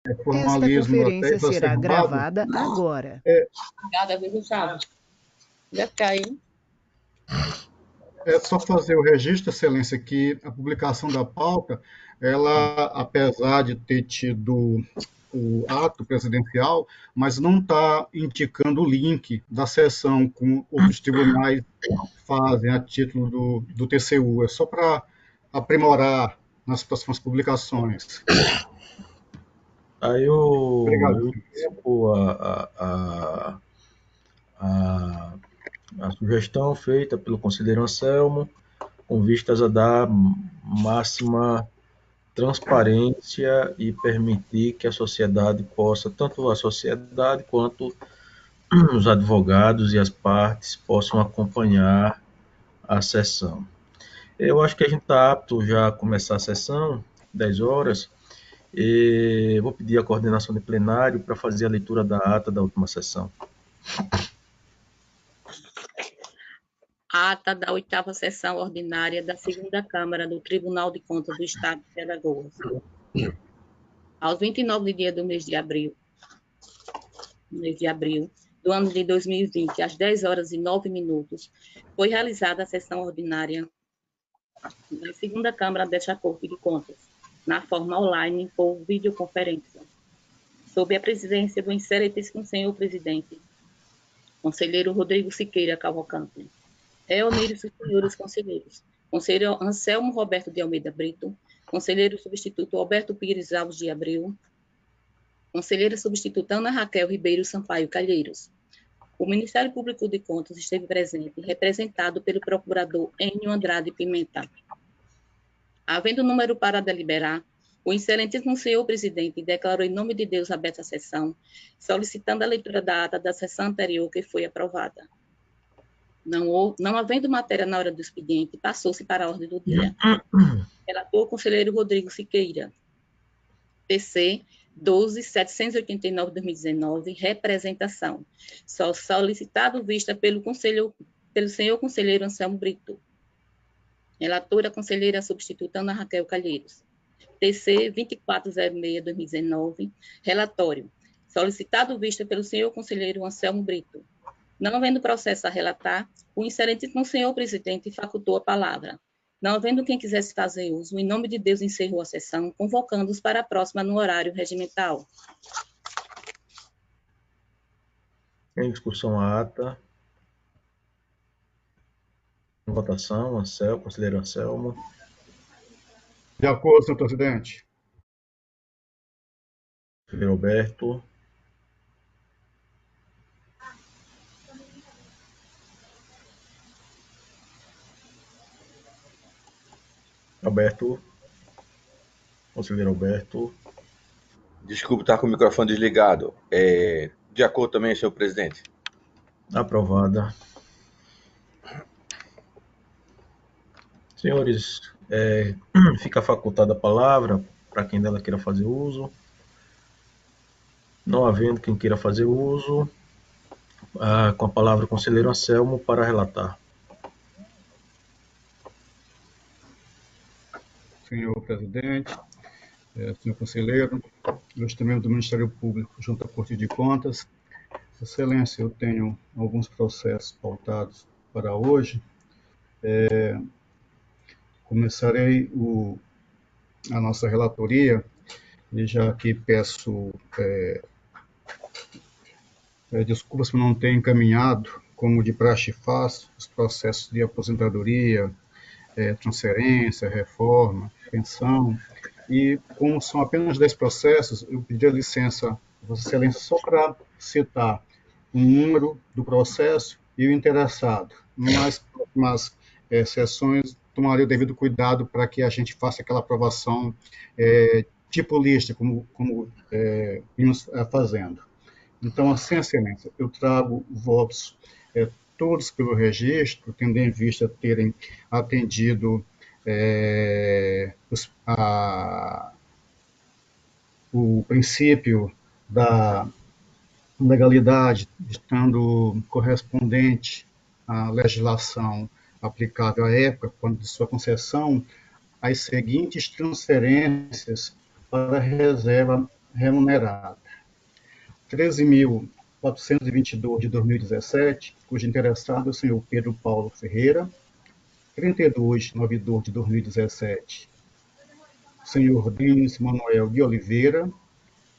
Esta Formalismo até conferência será exacerbado. gravada agora. Obrigada, viu, Gustavo? Já caiu. É só fazer o registro, Excelência, que a publicação da pauta, ela, apesar de ter tido o ato presidencial, mas não está indicando o link da sessão com outros tribunais fazem a título do TCU. É só para aprimorar nas próximas publicações. Aí Obrigado. eu envio a, a sugestão feita pelo conselheiro Anselmo, com vistas a dar máxima transparência e permitir que a sociedade possa, tanto a sociedade quanto os advogados e as partes possam acompanhar a sessão. Eu acho que a gente está apto já a começar a sessão, 10 horas, e vou pedir a coordenação de plenário para fazer a leitura da ata da última sessão. A ata da 8ª sessão ordinária da 2ª Câmara do Tribunal de Contas do Estado de Alagoas. Aos 29 de dia do mês de abril do ano de 2020, às 10 horas e 9 minutos, foi realizada a sessão ordinária da 2ª Câmara desta Corte de Contas, na forma online por videoconferência, sob a presidência do excelentíssimo senhor presidente, conselheiro Rodrigo Siqueira Cavalcante. Reuniram-se os senhores conselheiros: conselheiro Anselmo Roberto de Almeida Brito, conselheiro substituto Alberto Pires Alves de Abreu, conselheira substituta Ana Raquel Ribeiro Sampaio Calheiros. O Ministério Público de Contas esteve presente, representado pelo procurador Enio Andrade Pimenta. Havendo número para deliberar, o excelentíssimo senhor presidente declarou em nome de Deus aberta a sessão, solicitando a leitura da ata da sessão anterior que foi aprovada. Não havendo matéria na hora do expediente, passou-se para a ordem do dia. Relator o conselheiro Rodrigo Siqueira. TC 12.789/2019, representação. Só solicitado vista pelo senhor conselheiro Anselmo Brito. Relatora conselheira substituta Ana Raquel Calheiros. TC 2406/2019, relatório. Solicitado vista pelo senhor conselheiro Anselmo Brito. Não havendo processo a relatar, o excelentíssimo senhor presidente facultou a palavra. Não havendo quem quisesse fazer uso, em nome de Deus encerrou a sessão, convocando-os para a próxima no horário regimental. Em discussão a ata. Em votação, Anselmo, conselheiro Anselmo. De acordo, senhor presidente. Conselheiro Alberto. Alberto. Conselheiro Alberto. Desculpe estar com o microfone desligado. De acordo também, senhor presidente. Aprovada. Senhores, fica facultada a palavra para quem dela queira fazer uso. Não havendo quem queira fazer uso, com a palavra o conselheiro Anselmo para relatar. Senhor presidente, senhor conselheiro, ilustre membro do Ministério Público junto à Corte de Contas. Excelência, eu tenho alguns processos pautados para hoje. Começarei a nossa relatoria, e já aqui peço desculpas por não ter encaminhado, como de praxe faço, os processos de aposentadoria, transferência, reforma, pensão, e como são apenas 10 processos, eu pedi a licença, Vossa Excelência, só para citar o número do processo e o interessado. Nas próximas sessões, tomarei o devido cuidado para que a gente faça aquela aprovação tipo lista, como vimos fazendo. Então, assim, Excelência, eu trago votos todos pelo registro, tendo em vista terem atendido o princípio da legalidade, estando correspondente à legislação aplicável à época, quando de sua concessão, as seguintes transferências para a reserva remunerada. 13.422 de 2017, cujo interessado é o senhor Pedro Paulo Ferreira. 3292 de 2017, senhor Denis Manuel de Oliveira.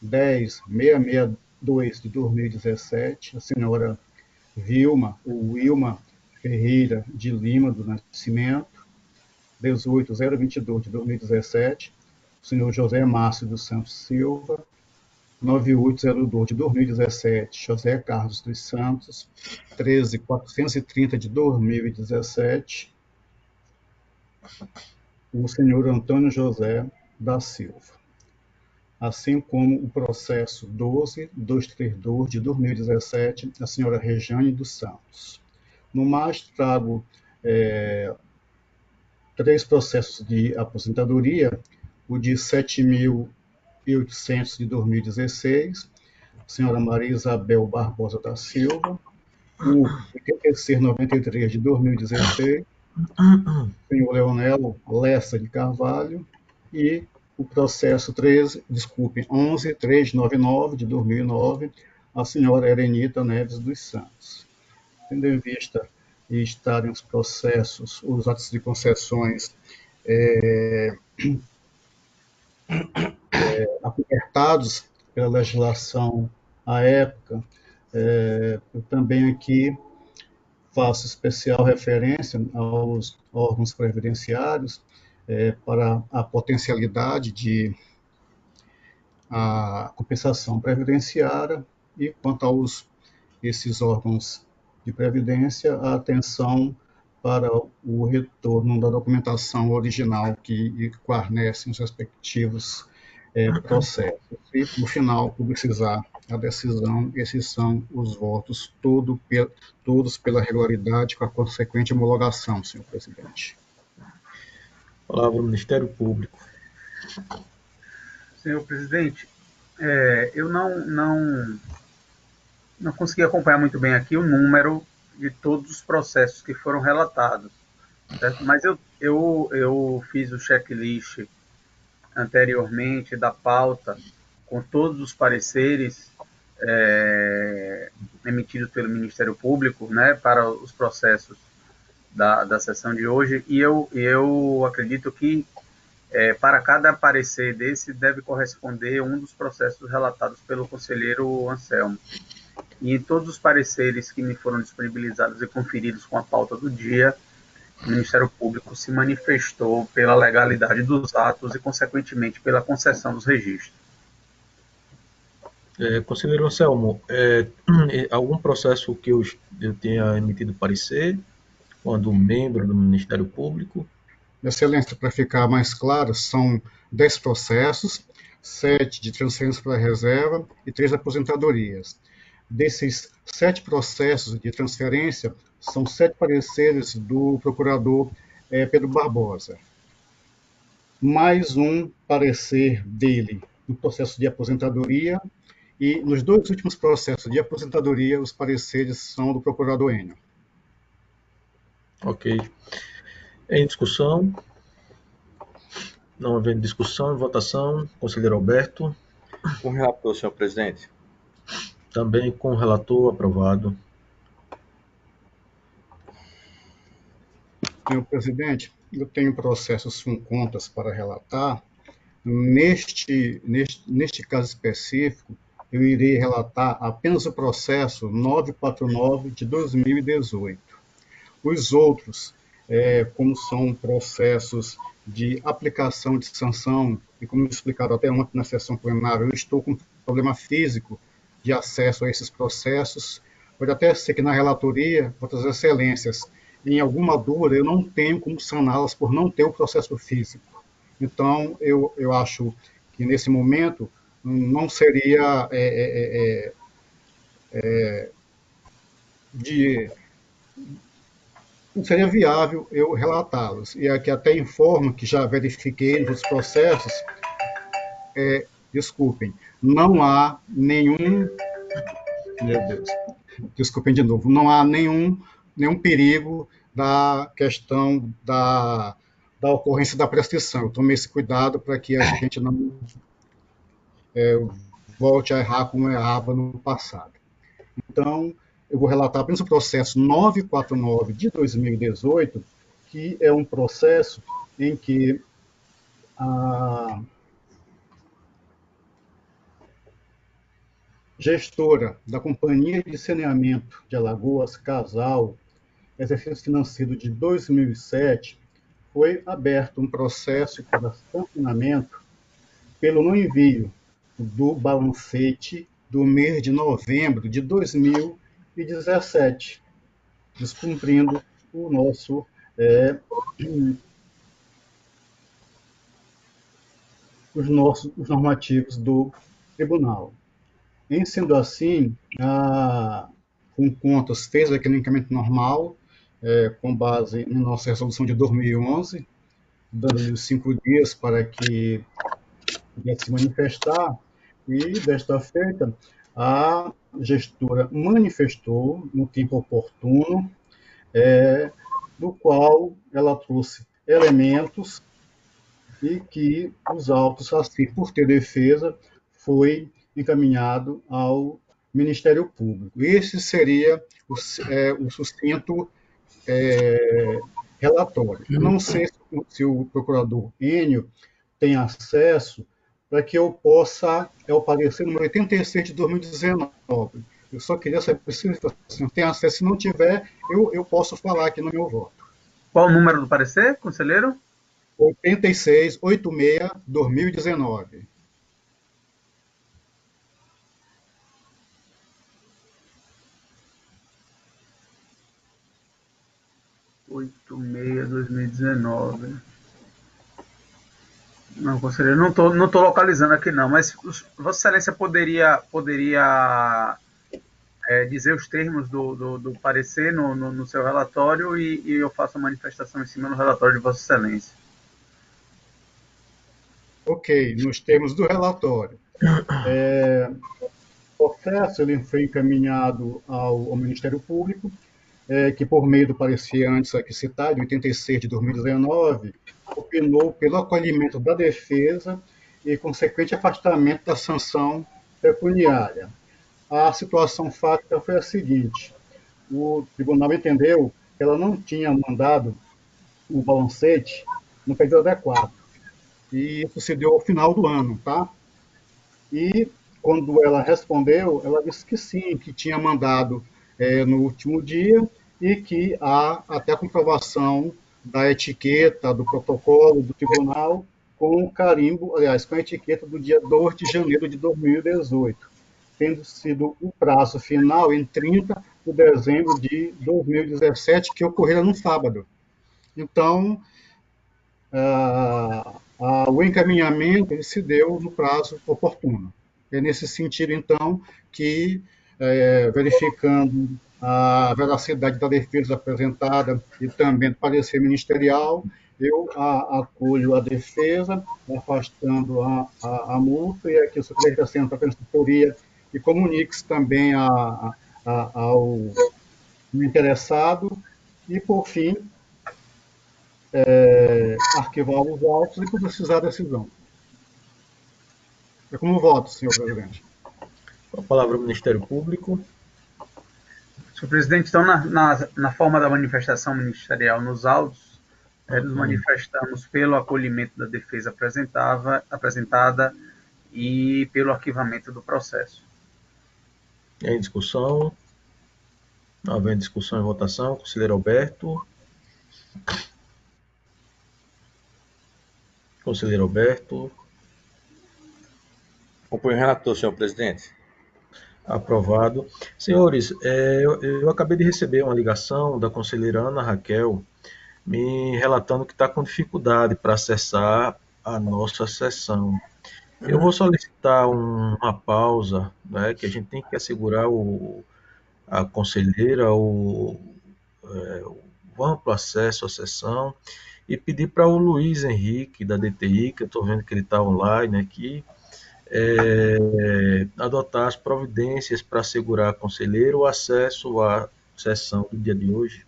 10.662 de 2017, a senhora Wilma Ferreira de Lima do Nascimento. 18.022 de 2017, o senhor José Márcio dos Santos Silva. 9802 de 2017, José Carlos dos Santos. 13.430 de 2017, o senhor Antônio José da Silva. Assim como o processo 12.232 de 2017, a senhora Rejane dos Santos. No mais, trago 3 processos de aposentadoria: o de 7.800 de 2016, a senhora Maria Isabel Barbosa da Silva. O 8693 de 2016, o senhor Leonel Lessa de Carvalho. E o processo 11.399 de 2009, a senhora Erenita Neves dos Santos. Tendo em vista estarem os processos, os atos de concessões apertados pela legislação à época, eu também aqui faço especial referência aos órgãos previdenciários para a potencialidade de a compensação previdenciária, e quanto aos esses órgãos de previdência, a atenção para o retorno da documentação original que guarnecem os respectivos processos. E, no final, publicizar a decisão. Esses são os votos, todos pela regularidade, com a consequente homologação, senhor presidente. Palavra ao Ministério Público. Senhor presidente, eu não consegui acompanhar muito bem aqui o número de todos os processos que foram relatados, certo? Mas eu fiz o checklist anteriormente da pauta com todos os pareceres emitidos pelo Ministério Público, né, para os processos da sessão de hoje, e eu acredito que para cada parecer desse deve corresponder um dos processos relatados pelo conselheiro Anselmo. E em todos os pareceres que me foram disponibilizados e conferidos com a pauta do dia, o Ministério Público se manifestou pela legalidade dos atos e, consequentemente, pela concessão dos registros. Conselheiro Anselmo, algum processo que eu tenha emitido parecer, quando membro do Ministério Público? Excelência, para ficar mais claro, são 10 processos, 7 de transferência para a reserva e 3 aposentadorias. Desses 7 processos de transferência, são 7 pareceres do procurador Pedro Barbosa, mais um parecer dele no processo de aposentadoria, e nos 2 últimos processos de aposentadoria, os pareceres são do procurador Enio. Ok. Em discussão? Não havendo discussão, em votação, conselheiro Alberto. Com o relator, senhor presidente. Também com o relator, aprovado. Senhor presidente, eu tenho processos com contas para relatar. Neste caso específico, eu irei relatar apenas o processo 949 de 2018. Os outros, como são processos de aplicação de sanção, e como explicado até ontem na sessão plenária, eu estou com problema físico de acesso a esses processos. Pode até ser que na relatoria, Vossas Excelências, em alguma dúvida, eu não tenho como saná-las por não ter o processo físico. Então, eu acho que nesse momento não seria não seria viável eu relatá-los. E aqui até informo que já verifiquei nos processos, desculpem, não há nenhum, meu Deus, desculpem de novo, não há nenhum perigo da questão da ocorrência da prescrição. Eu tomei esse cuidado para que a gente não volte a errar como errava no passado. Então, eu vou relatar apenas o processo 949 de 2018, que é um processo em que a gestora da Companhia de Saneamento de Alagoas, Casal, exercício financeiro de 2007, foi aberto um processo para sancionamento pelo não envio do balancete do mês de novembro de 2017, descumprindo o nosso os normativos do tribunal. Em sendo assim, com contas fez o economicamente normal, com base na nossa resolução de 2011, dando-lhe 5 dias para que pudesse se manifestar, e desta feita, a gestora manifestou no tempo oportuno, do qual ela trouxe elementos e que os autos, assim, por ter defesa, foi encaminhado ao Ministério Público. Esse seria o sucinto relatório. Eu não sei se o procurador Enio tem acesso para que eu possa, é o parecer número 86 de 2019. Eu só queria saber se tem acesso. Se não tiver, eu posso falar aqui no meu voto. Qual o número do parecer, conselheiro? 86, 86, 2019. 86/2019. Não, conselheiro, não tô localizando aqui não, mas Vossa Excelência poderia dizer os termos do parecer no seu relatório e eu faço a manifestação em cima do relatório de Vossa Excelência. Ok, nos termos do relatório. O processo ele foi encaminhado ao Ministério Público, que por meio do parecer antes aqui citado, de 86 de 2019, opinou pelo acolhimento da defesa e consequente afastamento da sanção pecuniária. A situação fática foi a seguinte: o tribunal entendeu que ela não tinha mandado o balancete no período adequado, e isso se deu ao final do ano, tá? E quando ela respondeu, ela disse que sim, que tinha mandado no último dia e que há até a comprovação da etiqueta, do protocolo do tribunal com o carimbo, aliás, com a etiqueta do dia 2 de janeiro de 2018, tendo sido o prazo final em 30 de dezembro de 2017, que ocorreu no sábado. Então, o encaminhamento ele se deu no prazo oportuno. É nesse sentido, então, que, verificando a veracidade da defesa apresentada e também do parecer ministerial, eu acolho a defesa, afastando a multa, e aqui o Secretaria da Centro da Consultoria e comunique-se também ao interessado, e, por fim, arquivar os autos e publicizar a decisão. É como voto, senhor presidente. Com a palavra o Ministério Público. Senhor presidente, então, na forma da manifestação ministerial nos autos, nos manifestamos pelo acolhimento da defesa apresentada e pelo arquivamento do processo. Em discussão. Não havendo discussão e votação. Conselheiro Alberto. Conselheiro Alberto. Acompanho o relator, senhor presidente. Aprovado. Senhores, eu acabei de receber uma ligação da conselheira Ana Raquel me relatando que está com dificuldade para acessar a nossa sessão. Eu vou solicitar uma pausa, né, que a gente tem que assegurar a conselheira o amplo acesso à sessão e pedir para o Luiz Henrique, da DTI, que eu estou vendo que ele está online aqui, adotar as providências para assegurar a conselheira o acesso à sessão do dia de hoje.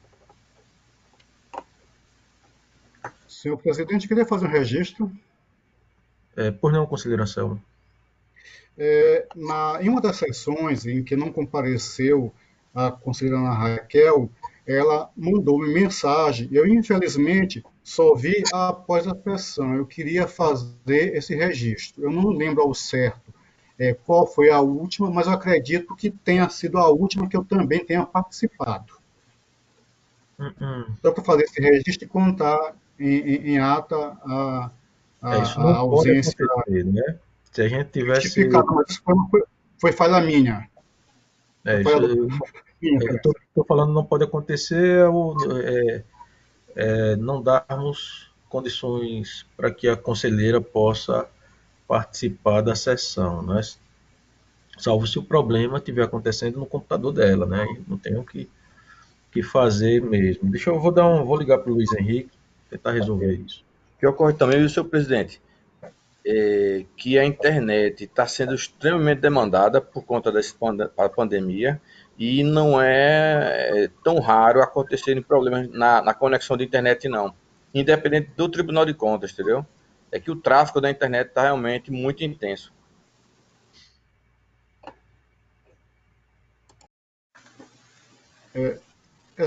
Senhor presidente, queria fazer um registro. Por não, conselheiro Anselmo? Em uma das sessões em que não compareceu a conselheira Ana Raquel, ela mandou-me mensagem. Eu, infelizmente, só vi após a sessão. Eu queria fazer esse registro. Eu não lembro ao certo qual foi a última, mas eu acredito que tenha sido a última que eu também tenha participado. Só para fazer esse registro e contar em ata Isso a não pode ausência acontecer, né? Se a gente tivesse. justificada, mas foi falha minha. Foi Isso, falha minha, eu parece. estou falando não pode acontecer não darmos condições para que a conselheira possa participar da sessão, né? Salvo se o problema estiver acontecendo no computador dela, né? E não tem o que fazer mesmo. Vou ligar para o Luiz Henrique, tentar resolver isso. O que ocorre também, viu, senhor presidente, é que a internet está sendo extremamente demandada por conta da pandemia e não é tão raro acontecerem problemas na conexão de internet, não. Independente do Tribunal de Contas, entendeu? É que o tráfego da internet está realmente muito intenso.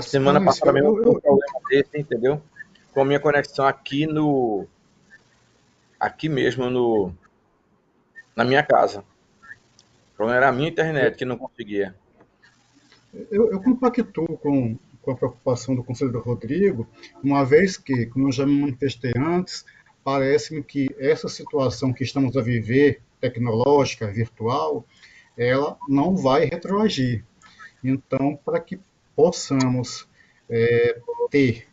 Semana Excelência, passada mesmo eu tive um problema desse, entendeu? Com a minha conexão aqui mesmo na minha casa. O problema era a minha internet que não conseguia. eu compactuo com a preocupação do conselheiro Rodrigo, uma vez que, como eu já me manifestei antes, parece-me que essa situação que estamos a viver, tecnológica, virtual, ela não vai retroagir. Então, para que possamos ter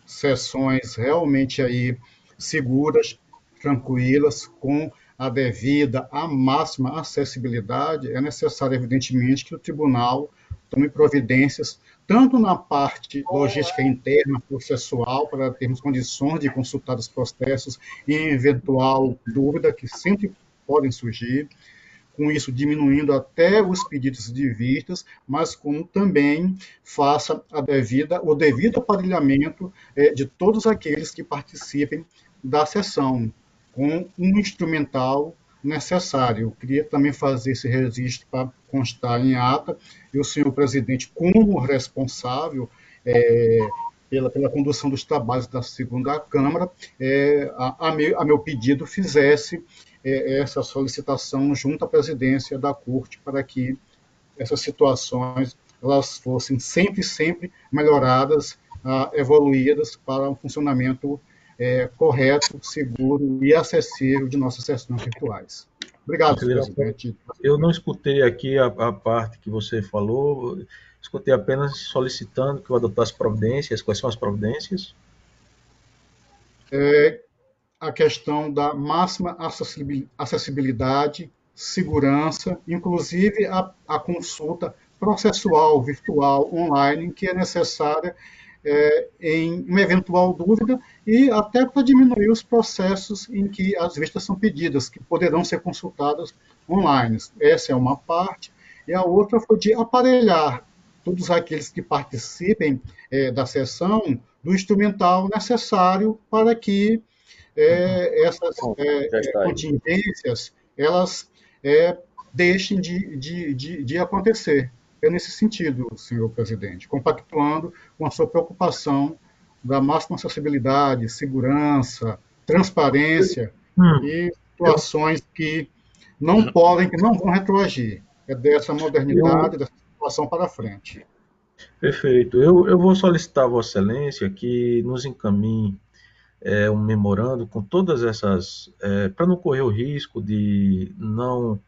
sessões realmente aí seguras, tranquilas, com a devida, a máxima acessibilidade, é necessário, evidentemente, que o tribunal tome providências, tanto na parte logística interna, processual, para termos condições de consultar os processos em eventual dúvida que sempre podem surgir, com isso diminuindo até os pedidos de vistas, mas como também faça o devido aparelhamento de todos aqueles que participem da sessão, com um instrumental necessário. Eu queria também fazer esse registro para constar em ata, e o senhor presidente, como responsável pela condução dos trabalhos da segunda Câmara, a meu pedido fizesse essa solicitação junto à presidência da Corte para que essas situações elas fossem sempre melhoradas, evoluídas para um funcionamento correto, seguro e acessível de nossas sessões virtuais. Obrigado, senhor Conselheira, presidente. eu não escutei aqui a parte que você falou, escutei apenas solicitando que eu adotasse providências. Quais são as providências? A questão da máxima acessibilidade, segurança, inclusive a consulta processual, virtual, online, que é necessária em uma eventual dúvida e até para diminuir os processos em que as vistas são pedidas, que poderão ser consultadas online. Essa é uma parte. E a outra foi de aparelhar todos aqueles que participem da sessão do instrumental necessário para que essas Bom, já está aí. contingências elas deixem de acontecer. É nesse sentido, senhor presidente, compactuando com a sua preocupação da máxima acessibilidade, segurança, transparência e Eu, situações que não podem, que não vão retroagir. É dessa eu, modernidade, dessa situação para frente. Perfeito. Eu vou solicitar a Vossa Excelência que nos encaminhe um memorando com todas essas, para não correr o risco de não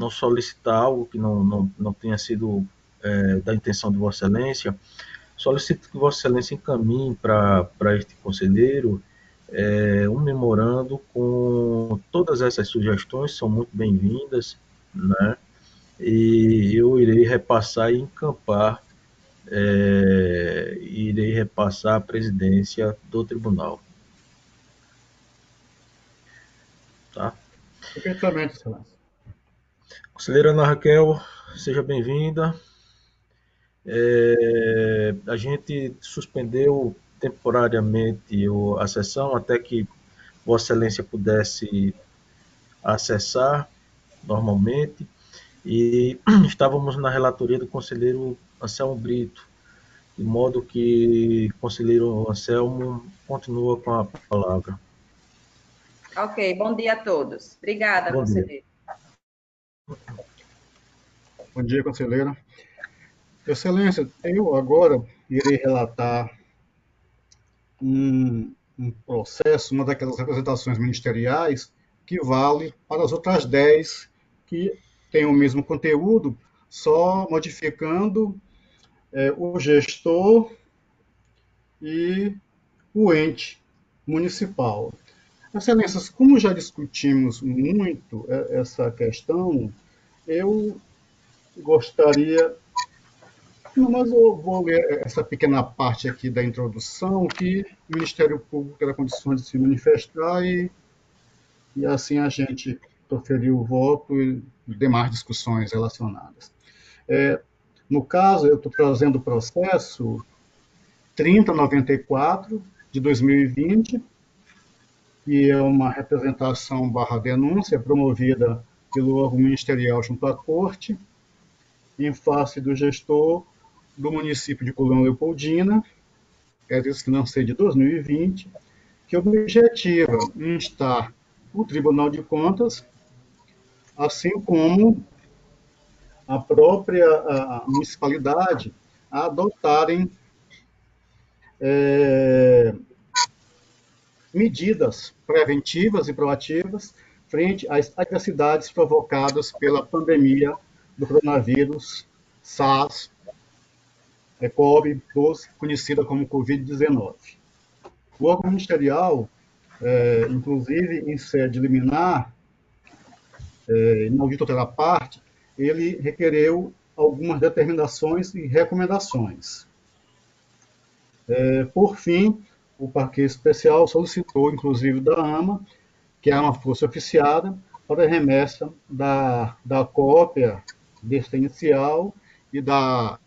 solicitar algo que não tenha sido da intenção de Vossa Excelência. Solicito que Vossa Excelência encaminhe para este conselheiro um memorando com todas essas sugestões, são muito bem-vindas, né? E eu irei repassar e encampar, irei repassar a presidência do tribunal, tá? Perfeitamente, excelência. Conselheira Ana Raquel, seja bem-vinda. A gente suspendeu temporariamente a sessão até que Vossa Excelência pudesse acessar normalmente, e estávamos na relatoria do conselheiro Anselmo Brito, de modo que o conselheiro Anselmo continua com a palavra. Ok, bom dia a todos. Obrigada, Bom dia. conselheiro. Bom dia, conselheira. Excelência, eu agora irei relatar um processo, uma daquelas representações ministeriais que vale para as outras 10 que têm o mesmo conteúdo, só modificando o gestor e o ente municipal. Excelências, como já discutimos muito essa questão, eu gostaria. Não, mas eu vou ler essa pequena parte aqui da introdução, que o Ministério Público terá condições de se manifestar e assim a gente proferir o voto e demais discussões relacionadas. No caso, eu estou trazendo o processo 3094 de 2020, que é uma representação barra denúncia promovida pelo órgão ministerial junto à Corte, em face do gestor do município de Colônia Leopoldina, exercício financeiro de 2020, que objetiva instar o Tribunal de Contas, assim como a própria municipalidade, a adotarem medidas preventivas e proativas frente às adversidades provocadas pela pandemia do coronavírus SARS-CoV-2, conhecida como Covid-19. O órgão ministerial, inclusive em sede liminar, na auditoria parte, ele requereu algumas determinações e recomendações. Por fim, o parquet especial solicitou, inclusive da AMA, que a AMA fosse oficiada, para a remessa da cópia desta inicial e da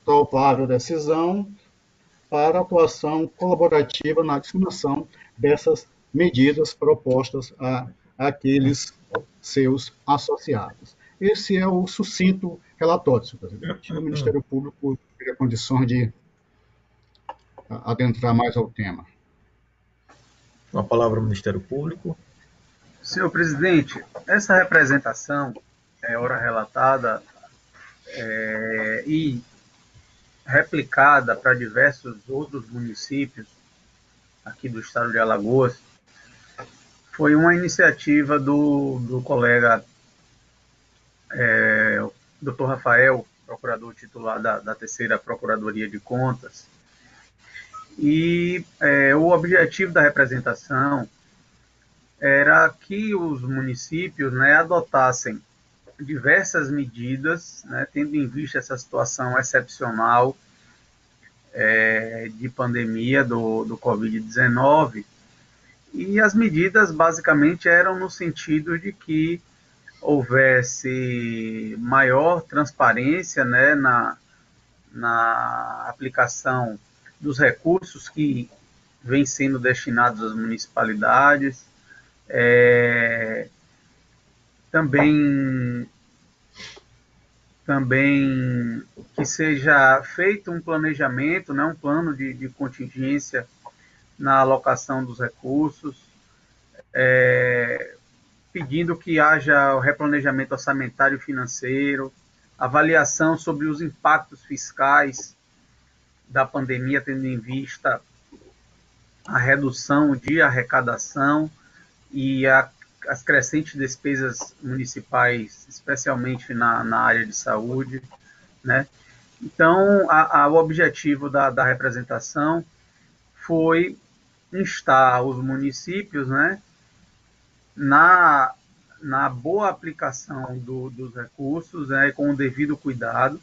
provável decisão para atuação colaborativa na disseminação dessas medidas propostas àqueles seus associados. Esse é o sucinto relatório, senhor presidente. O Ministério Público teria condições de adentrar mais ao tema. Com a palavra ao Ministério Público. Senhor presidente, essa representação é ora relatada e replicada para diversos outros municípios aqui do estado de Alagoas. Foi uma iniciativa do colega Dr. Rafael, procurador titular da terceira Procuradoria de Contas, e o objetivo da representação era que os municípios, né, adotassem diversas medidas, né, tendo em vista essa situação excepcional de pandemia do Covid-19, e as medidas basicamente eram no sentido de que houvesse maior transparência, né, na aplicação dos recursos que vêm sendo destinados às municipalidades, também que seja feito um planejamento, né, um plano de contingência na alocação dos recursos, pedindo que haja o replanejamento orçamentário e financeiro, avaliação sobre os impactos fiscais da pandemia, tendo em vista a redução de arrecadação e as crescentes despesas municipais, especialmente na área de saúde, né? Então, o objetivo da representação foi instar os municípios, né, na boa aplicação dos recursos, né, com o devido cuidado,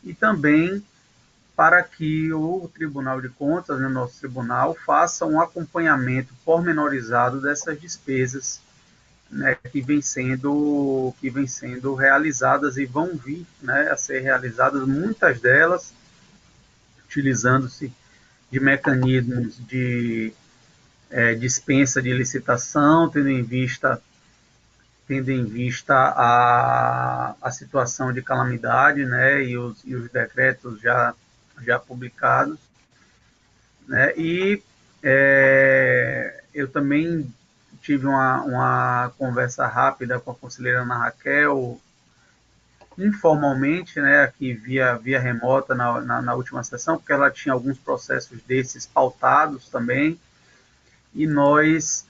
e também para que o Tribunal de Contas, né, nosso tribunal, faça um acompanhamento pormenorizado dessas despesas, né, que vêm sendo realizadas e vão vir, né, a ser realizadas, muitas delas utilizando-se de mecanismos de dispensa de licitação, tendo em vista tendo em vista a situação de calamidade, né, e os decretos já publicados, né, e eu também tive uma conversa rápida com a conselheira Ana Raquel, informalmente, né, aqui via remota na última sessão, porque ela tinha alguns processos desses pautados também, e nós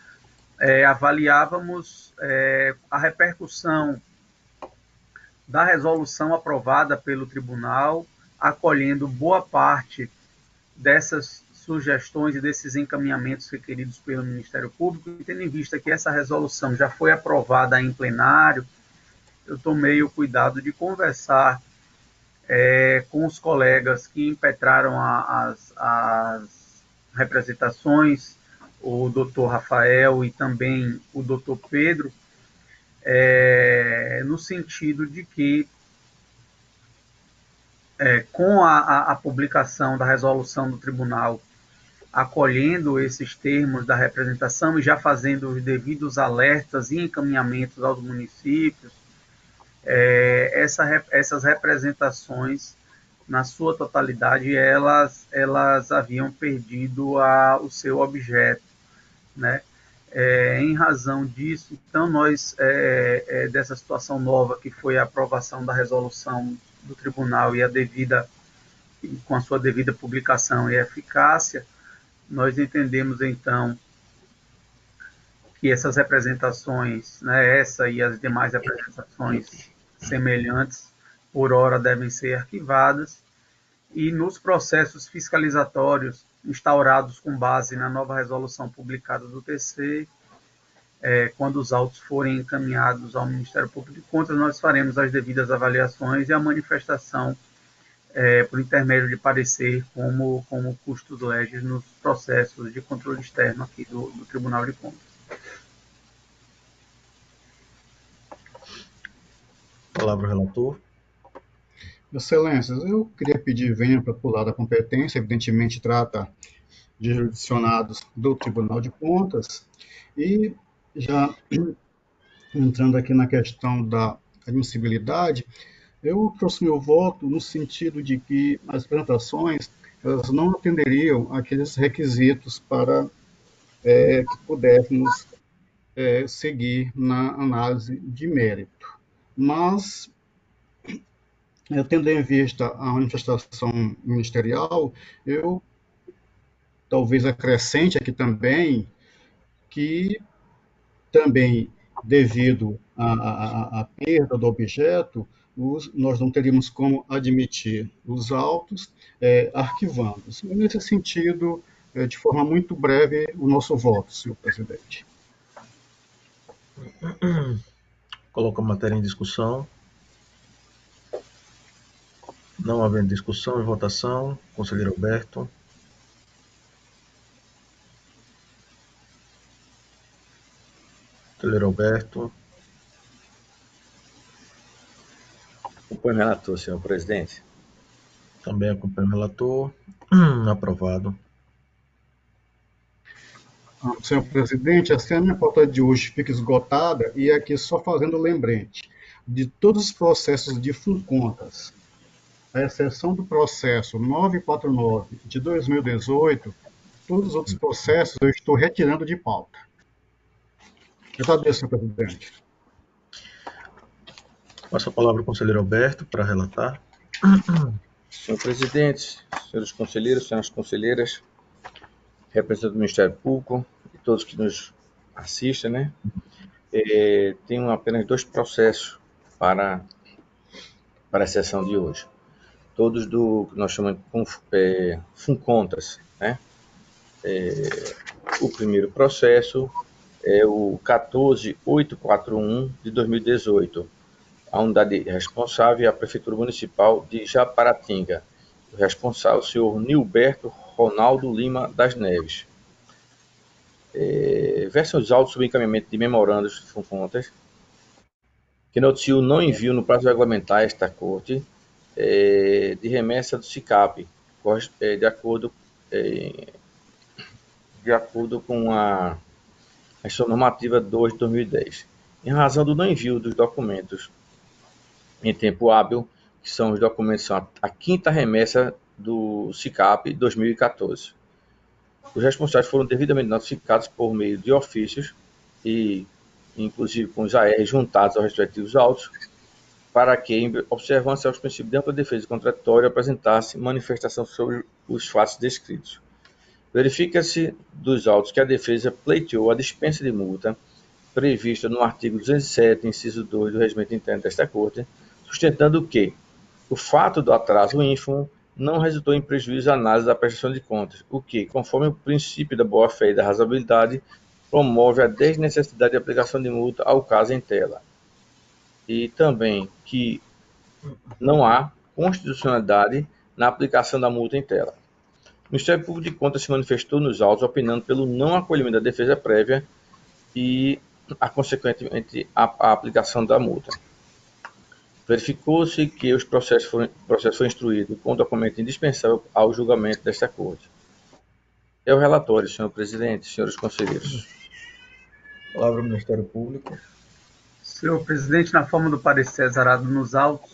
avaliávamos a repercussão da resolução aprovada pelo tribunal, acolhendo boa parte dessas sugestões e desses encaminhamentos requeridos pelo Ministério Público, e tendo em vista que essa resolução já foi aprovada em plenário, eu tomei o cuidado de conversar com os colegas que impetraram as representações, o doutor Rafael e também o doutor Pedro, no sentido de que, com a publicação da resolução do tribunal, acolhendo esses termos da representação e já fazendo os devidos alertas e encaminhamentos aos municípios, essas representações, na sua totalidade, elas haviam perdido o seu objeto, né? Em razão disso, então, nós, dessa situação nova, que foi a aprovação da resolução do tribunal com a sua devida publicação e eficácia, nós entendemos, então, que essas representações, né, essa e as demais representações semelhantes, por hora, devem ser arquivadas, e nos processos fiscalizatórios instaurados com base na nova resolução publicada do TC, quando os autos forem encaminhados ao Ministério Público de Contas, nós faremos as devidas avaliações e a manifestação por intermédio de parecer como custos legis nos processos de controle externo aqui do Tribunal de Contas. Palavra ao relator. Excelências, eu queria pedir venha para pular da competência, evidentemente trata de jurisdicionados do Tribunal de Contas, e já entrando aqui na questão da admissibilidade, eu trouxe meu voto no sentido de que as apresentações elas não atenderiam aqueles requisitos para que pudéssemos seguir na análise de mérito. Mas, tendo em vista a manifestação ministerial, eu talvez acrescente aqui também que também devido à perda do objeto, nós não teríamos como admitir os autos arquivando. Nesse sentido, de forma muito breve, o nosso voto, senhor presidente. Coloco a matéria em discussão. Não havendo discussão e votação, conselheiro Alberto. Conselheiro Alberto. Acompanho o relator, senhor presidente. Também acompanho o relator. Aprovado. Senhor presidente, assim a minha pauta de hoje fica esgotada, e aqui só fazendo lembrete de todos os processos de FUNCONTAS, à exceção do processo 949 de 2018, todos os outros processos eu estou retirando de pauta. Agradeço, senhor presidente. Passo a palavra ao conselheiro Alberto para relatar. Senhor presidente, senhores conselheiros, senhoras conselheiras, representantes do Ministério Público e todos que nos assistem, né? Tenho apenas 2 processos para a sessão de hoje. Todos do que nós chamamos de FUNCONTAS, né? O primeiro processo é o 14841 de 2018. A unidade responsável é a Prefeitura Municipal de Japaratinga. O responsável é o senhor Nilberto Ronaldo Lima das Neves. Versam os autos sobre encaminhamento de memorandos de FUNCONTAS, que noticia o não envio no prazo regulamentar a esta Corte de remessa do SICAP, de acordo com a Ação Normativa 2 de 2010. em razão do não envio dos documentos em tempo hábil, que são os documentos, são a quinta remessa do SICAP 2014. Os responsáveis foram devidamente notificados por meio de ofícios e, inclusive, com os AR juntados aos respectivos autos, para que, em observância aos princípios de ampla defesa contraditória, apresentasse manifestação sobre os fatos descritos. Verifica-se dos autos que a defesa pleiteou a dispensa de multa prevista no artigo 207, inciso 2 do Regimento Interno desta Corte, sustentando que o fato do atraso ínfimo não resultou em prejuízo à análise da prestação de contas, o que, conforme o princípio da boa-fé e da razoabilidade, promove a desnecessidade de aplicação de multa ao caso em tela. E também que não há constitucionalidade na aplicação da multa em tela. O Ministério Público de Contas se manifestou nos autos opinando pelo não acolhimento da defesa prévia e, consequentemente, a aplicação da multa. Verificou-se que o processo foi instruído com documento indispensável ao julgamento desta Corte. É o relatório, senhor presidente, senhores conselheiros. Palavra ao Ministério Público. Senhor presidente, na forma do parecer exarado nos autos,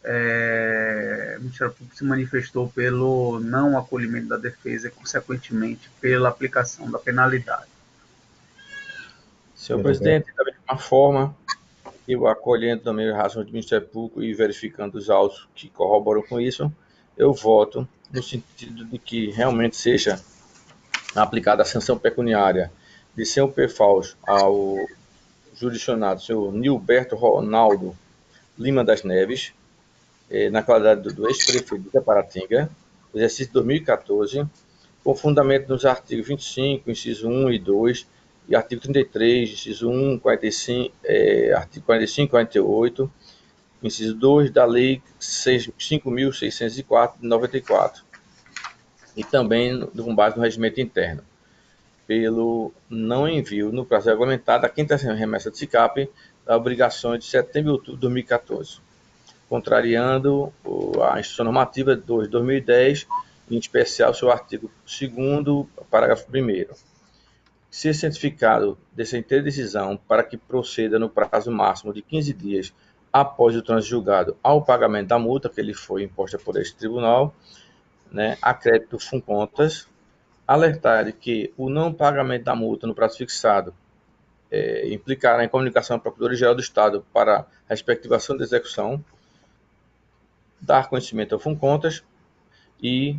o Ministério Público se manifestou pelo não acolhimento da defesa e, consequentemente, pela aplicação da penalidade. Senhor presidente, da mesma forma, eu acolhendo também as razões do Ministério Público e verificando os autos que corroboram com isso, eu voto no sentido de que realmente seja aplicada a sanção pecuniária de senhor Perfaus ao jurisdicionado, senhor Nilberto Ronaldo Lima das Neves, na qualidade do ex-prefeito de Itapatinga, exercício de 2014, com fundamento nos artigos 25, inciso 1 e 2, e artigo 33, inciso 1, 45, artigo 45 e 48, inciso 2 da Lei 5.604, de 94, e também com base no regimento interno, pelo não envio no prazo regulamentado da quinta remessa de SICAP da obrigações de setembro e outubro de 2014, contrariando a Instituição Normativa 2 de 2010, em especial seu artigo 2º, parágrafo 1º. Ser cientificado dessa interdecisão para que proceda no prazo máximo de 15 dias após o trânsito julgado ao pagamento da multa que lhe foi imposta por este tribunal, a crédito do Funcontas, alertar que o não pagamento da multa no prazo fixado implicará em comunicação à Procuradoria-Geral do Estado para a respectivação da execução, dar conhecimento ao Funcontas e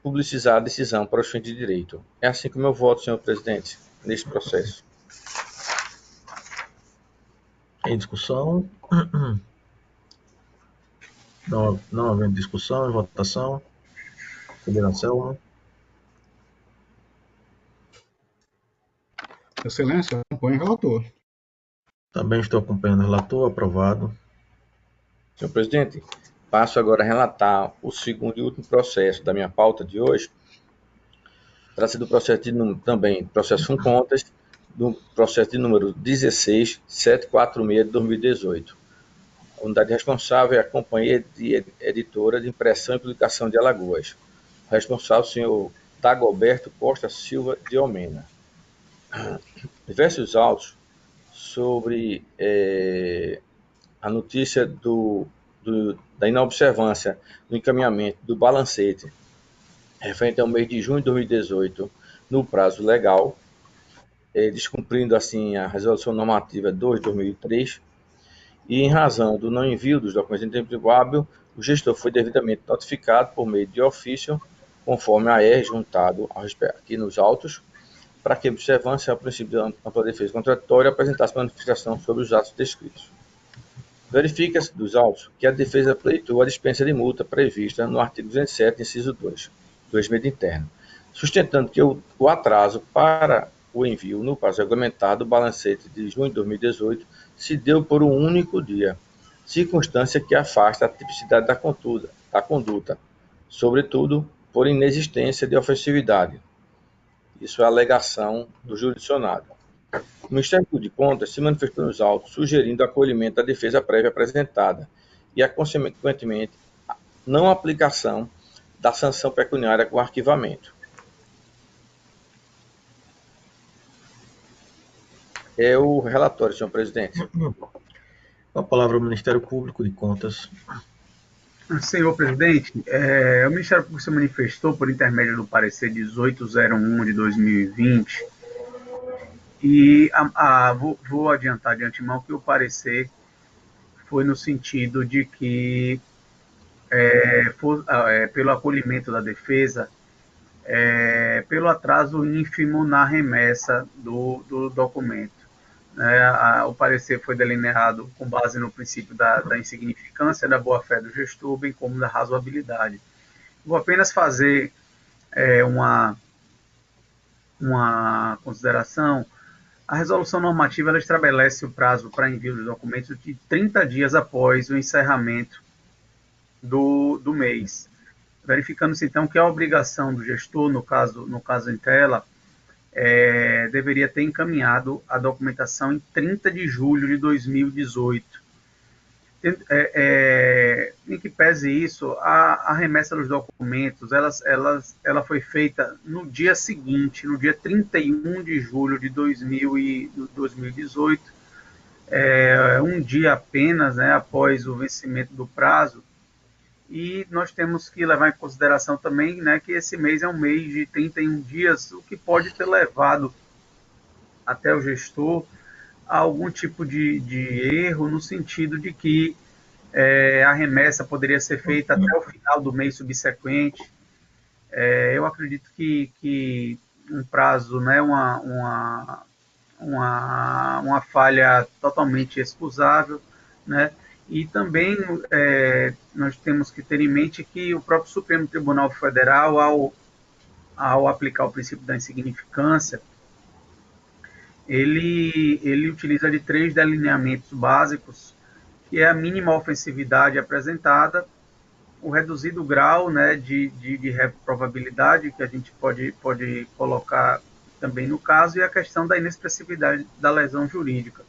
publicizar a decisão para os fins de direito. É assim como eu voto, senhor presidente, neste processo. Em discussão? Não havendo discussão, em votação. Consideração. Excelência, acompanho o relator. Também estou acompanhando o relator, aprovado. Senhor presidente, passo agora a relatar o segundo e último processo da minha pauta de hoje. Trata-se do processo também processo Funcontas, do processo de número 16746 de 2018. A unidade responsável é a Companhia Editora de Impressão e Publicação de Alagoas. O responsável, o senhor Dagoberto Costa Silva de Almena. Diversos autos sobre a notícia da inobservância do encaminhamento do balancete referente ao mês de junho de 2018 no prazo legal, descumprindo assim a resolução normativa 2 de 2003, e em razão do não envio dos documentos em tempo hábil, o gestor foi devidamente notificado por meio de ofício, conforme a R juntado aqui nos autos, para que, observância ao princípio de ampla defesa contraditória, apresentasse manifestação sobre os atos descritos. Verifica-se dos autos que a defesa pleiteou a dispensa de multa prevista no artigo 207, inciso 2, do regimento interno, sustentando que o atraso para o envio no prazo regulamentado do balancete de junho de 2018 se deu por um único dia, circunstância que afasta a tipicidade da conduta, sobretudo por inexistência de ofensividade. Isso é a alegação do jurisdicionado. O Ministério Público de Contas se manifestou nos autos sugerindo o acolhimento da defesa prévia apresentada e, consequentemente, a não aplicação da sanção pecuniária com arquivamento. É o relatório, senhor presidente. Com a palavra ao Ministério Público de Contas. Senhor presidente, o Ministério Público se manifestou por intermédio do parecer 1801 de 2020 e vou adiantar de antemão que o parecer foi no sentido de que, pelo acolhimento da defesa, pelo atraso ínfimo na remessa do documento. O parecer foi delineado com base no princípio da insignificância, da boa-fé do gestor, bem como da razoabilidade. Vou apenas fazer uma consideração. A resolução normativa ela estabelece o prazo para envio dos documentos de 30 dias após o encerramento do mês, verificando-se então que a obrigação do gestor, no caso em tela, deveria ter encaminhado a documentação em 30 de julho de 2018. Em que pese isso, a remessa dos documentos ela foi feita no dia seguinte, no dia 31 de julho de 2018, um dia apenas, né, após o vencimento do prazo. E nós temos que levar em consideração também, né, que esse mês é um mês de 31 dias, o que pode ter levado até o gestor a algum tipo de erro, no sentido de que a remessa poderia ser feita até o final do mês subsequente. Eu acredito que um prazo, né, uma falha totalmente excusável, né? E também nós temos que ter em mente que o próprio Supremo Tribunal Federal, ao aplicar o princípio da insignificância, ele utiliza de 3 delineamentos básicos, que é a mínima ofensividade apresentada, o reduzido grau, né, de reprovabilidade, que a gente pode colocar também no caso, e a questão da inexpressividade da lesão jurídica.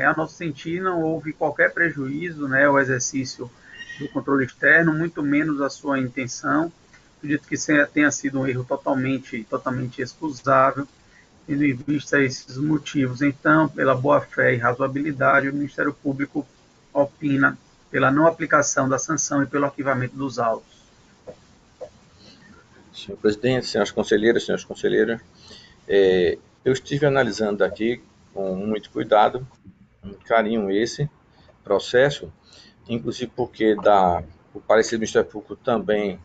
A nosso sentir, não houve qualquer prejuízo, né, ao exercício do controle externo, muito menos a sua intenção. Acredito que tenha sido um erro totalmente excusável. Tendo em vista esses motivos, então, pela boa-fé e razoabilidade, o Ministério Público opina pela não aplicação da sanção e pelo arquivamento dos autos. Senhor presidente, senhoras conselheiras, senhores conselheiros, eu estive analisando aqui com muito cuidado, um carinho esse processo, inclusive porque o parecer do Ministério Público também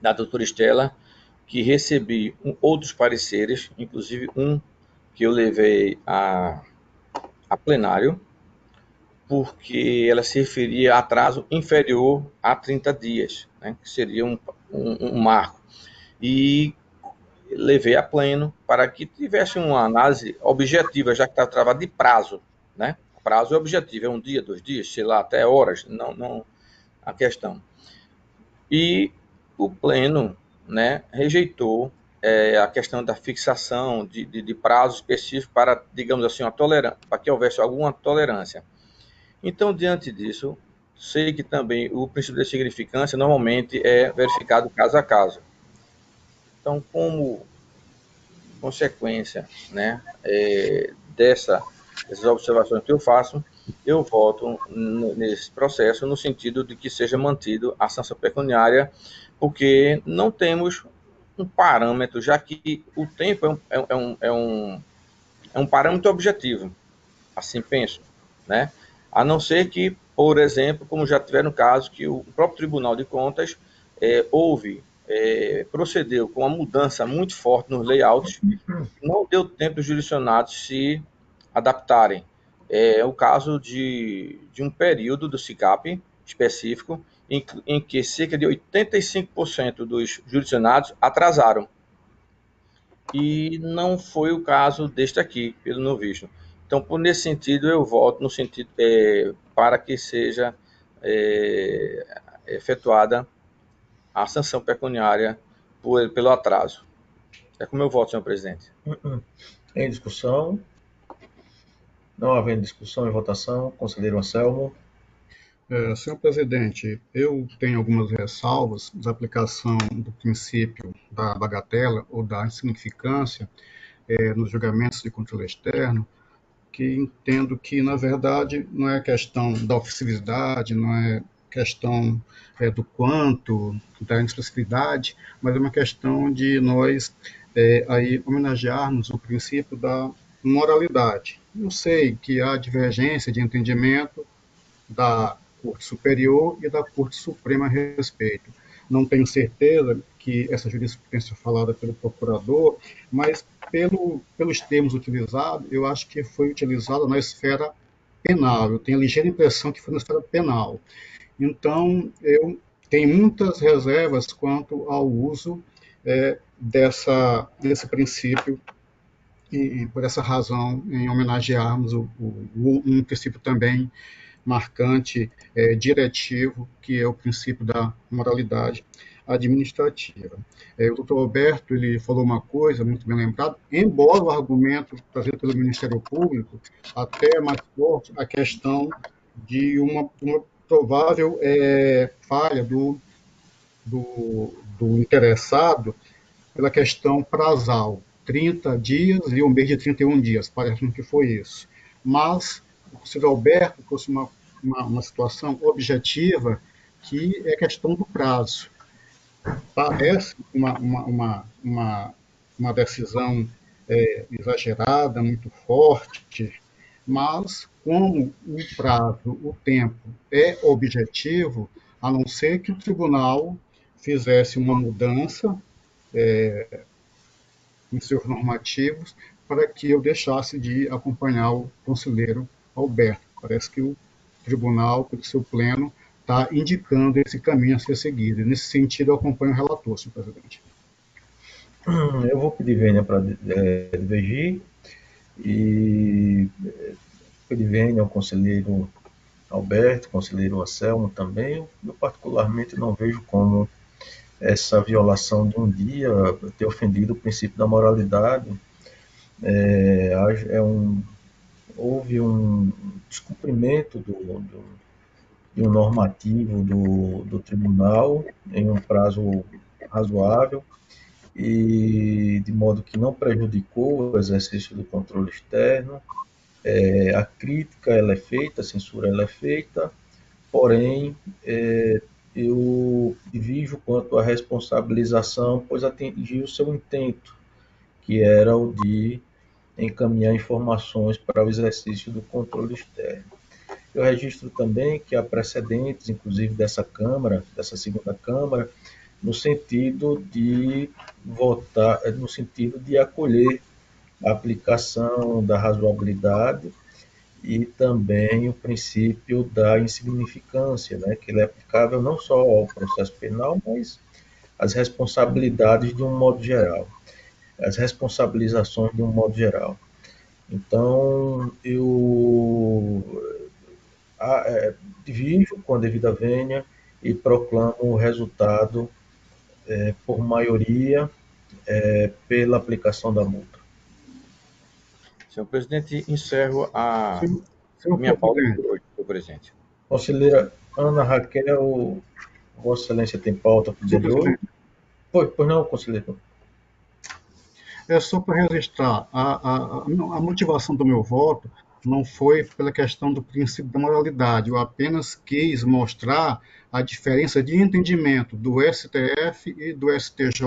da doutora Estela, que recebi outros pareceres, inclusive um que eu levei a plenário, porque ela se referia a atraso inferior a 30 dias, né, que seria um marco. E levei a pleno para que tivesse uma análise objetiva, já que está travado de prazo, né? Prazo é objetivo, é um dia, 2 dias, sei lá, até horas, não a questão. E o pleno, né, rejeitou a questão da fixação de prazo específico para, digamos assim, para que houvesse alguma tolerância. Então, diante disso, sei que também o princípio de significância normalmente é verificado caso a caso. Então, como consequência, né, dessas observações que eu faço, eu voto nesse processo no sentido de que seja mantido a sanção pecuniária, porque não temos um parâmetro, já que o tempo é um parâmetro objetivo, assim penso, né? A não ser que, por exemplo, como já tiveram casos que o próprio Tribunal de Contas procedeu com uma mudança muito forte nos layouts, não deu tempo dos jurisdicionados se adaptarem. É o caso de um período do SICAP específico, em que cerca de 85% dos jurisdicionados atrasaram. E não foi o caso deste aqui, pelo meu visto. Então, nesse sentido, eu voto no sentido para que seja efetuada a sanção pecuniária pelo atraso. É como eu voto, senhor presidente. Em discussão? Não havendo discussão e votação, conselheiro Anselmo. Senhor presidente, eu tenho algumas ressalvas da aplicação do princípio da bagatela ou da insignificância nos julgamentos de controle externo, que entendo que, na verdade, não é questão da oficialidade, não é questão do quanto, da inexpressividade, mas é uma questão de nós aí homenagearmos o princípio da moralidade. Eu sei que há divergência de entendimento da Corte Superior e da Corte Suprema a respeito. Não tenho certeza que essa jurisprudência falada pelo procurador, mas pelos termos utilizados, eu acho que foi utilizado na esfera penal. Eu tenho a ligeira impressão que foi na esfera penal. Então, eu tenho muitas reservas quanto ao uso desse princípio e, por essa razão, em homenagearmos um princípio também marcante, diretivo, que é o princípio da moralidade administrativa. O doutor Alberto ele falou uma coisa muito bem lembrada, embora o argumento trazido pelo Ministério Público até é mais forte, a questão de uma provável falha do interessado pela questão prazal, 30 dias e um mês de 31 dias, parece que foi isso. Mas o conselheiro Alberto trouxe uma situação objetiva que é questão do prazo. Parece uma decisão exagerada, muito forte, mas como o prazo, o tempo é objetivo, a não ser que o tribunal fizesse uma mudança em seus normativos para que eu deixasse de acompanhar o conselheiro Alberto. Parece que o tribunal, pelo seu pleno, está indicando esse caminho a ser seguido. E, nesse sentido, eu acompanho o relator, senhor presidente. Eu vou pedir vênia para divergir e pedir vênia ao conselheiro Alberto, conselheiro Anselmo também. Eu particularmente não vejo como essa violação de um dia ter ofendido o princípio da moralidade. Houve um descumprimento de um normativo do tribunal em um prazo razoável e de modo que não prejudicou o exercício do controle externo. A crítica ela é feita, a censura ela é feita, porém eu divido quanto à responsabilização, pois atingiu o seu intento, que era o de encaminhar informações para o exercício do controle externo. Eu registro também que há precedentes, inclusive dessa Câmara, dessa segunda Câmara, no sentido de votar, no sentido de acolher a aplicação da razoabilidade e também o princípio da insignificância, né, que ele é aplicável não só ao processo penal, mas às responsabilidades de um modo geral, as responsabilizações de um modo geral. Então, eu divido com a devida vênia e proclamo o resultado por maioria pela aplicação da multa. Senhor presidente, encerro a Senhor minha pauta presidente, por hoje, senhor presidente. Conselheira Ana Raquel, Vossa Excelência tem pauta para o dia de hoje? Pois não, conselheiro. é só para registrar, a motivação do meu voto não foi pela questão do princípio da moralidade, eu apenas quis mostrar a diferença de entendimento do STF e do STJ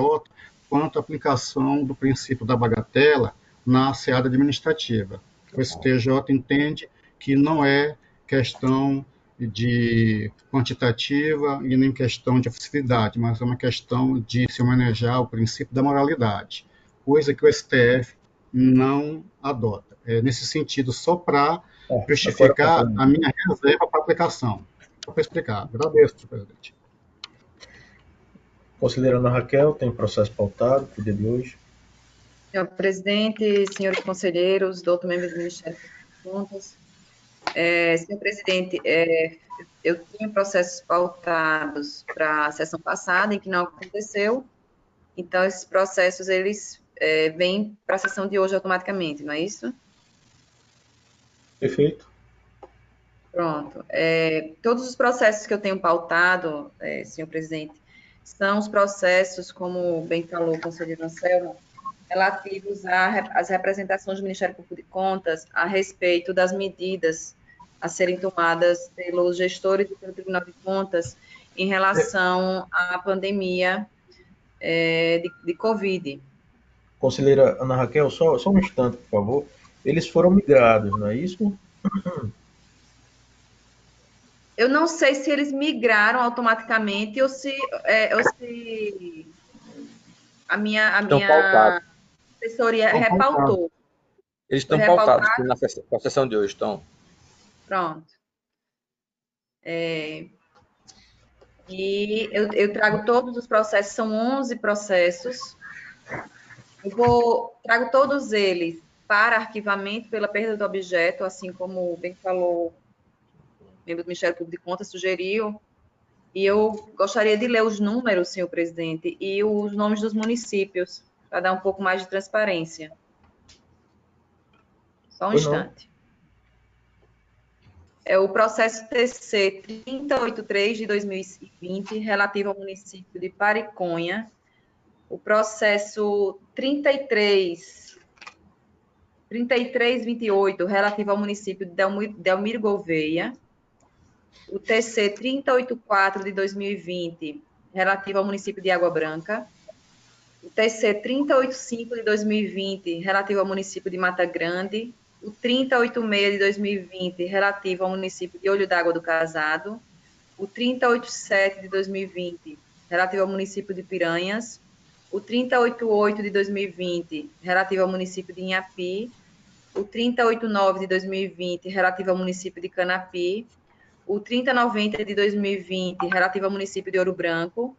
quanto à aplicação do princípio da bagatela na seara administrativa. O STJ entende que não é questão de quantitativa e nem questão de oficialidade, mas é uma questão de se homenagear o princípio da moralidade, coisa que o STF não adota. Nesse sentido, só para justificar a minha reserva para aplicação. Só para explicar. Agradeço, senhor presidente. Conselheira Ana Raquel, tem processo pautado para o dia de hoje? Senhor presidente, senhores conselheiros, doutor membro do Ministério Público, Contas. Senhor presidente, eu tinha processos pautados para a sessão passada, em que não aconteceu, então esses processos, eles vêm para a sessão de hoje automaticamente, não é isso? Perfeito. Pronto. Todos os processos que eu tenho pautado, senhor presidente, são os processos, como bem falou o conselheiro Anselmo, relativos às representações do Ministério Público de Contas a respeito das medidas a serem tomadas pelos gestores e pelo Tribunal de Contas em relação à pandemia de Covid. Conselheira Ana Raquel, só um instante, por favor. Eles foram migrados, não é isso? Eu não sei se eles migraram automaticamente ou se a minha assessoria repautou. Eles estão pautados na sessão de hoje, estão. Pronto. E eu trago todos os processos, são 11 processos. Trago todos eles para arquivamento pela perda do objeto, assim como bem falou o membro do Ministério Público de Contas, sugeriu. E eu gostaria de ler os números, senhor presidente, e os nomes dos municípios, para dar um pouco mais de transparência. Só um instante. É o processo TC 383 de 2020, relativo ao município de Pariconha. O processo 3328, relativo ao município de Delmiro Gouveia. O TC 384 de 2020, relativo ao município de Água Branca. O TC 385 de 2020, relativo ao município de Mata Grande. O 3086 de 2020, relativo ao município de Olho d'Água do Casado. O 3087 de 2020, relativo ao município de Piranhas. O 3088 de 2020, relativo ao município de Inhapi. O 3089 de 2020, relativo ao município de Canapi. O 3090 de 2020, relativo ao município de Ouro Branco.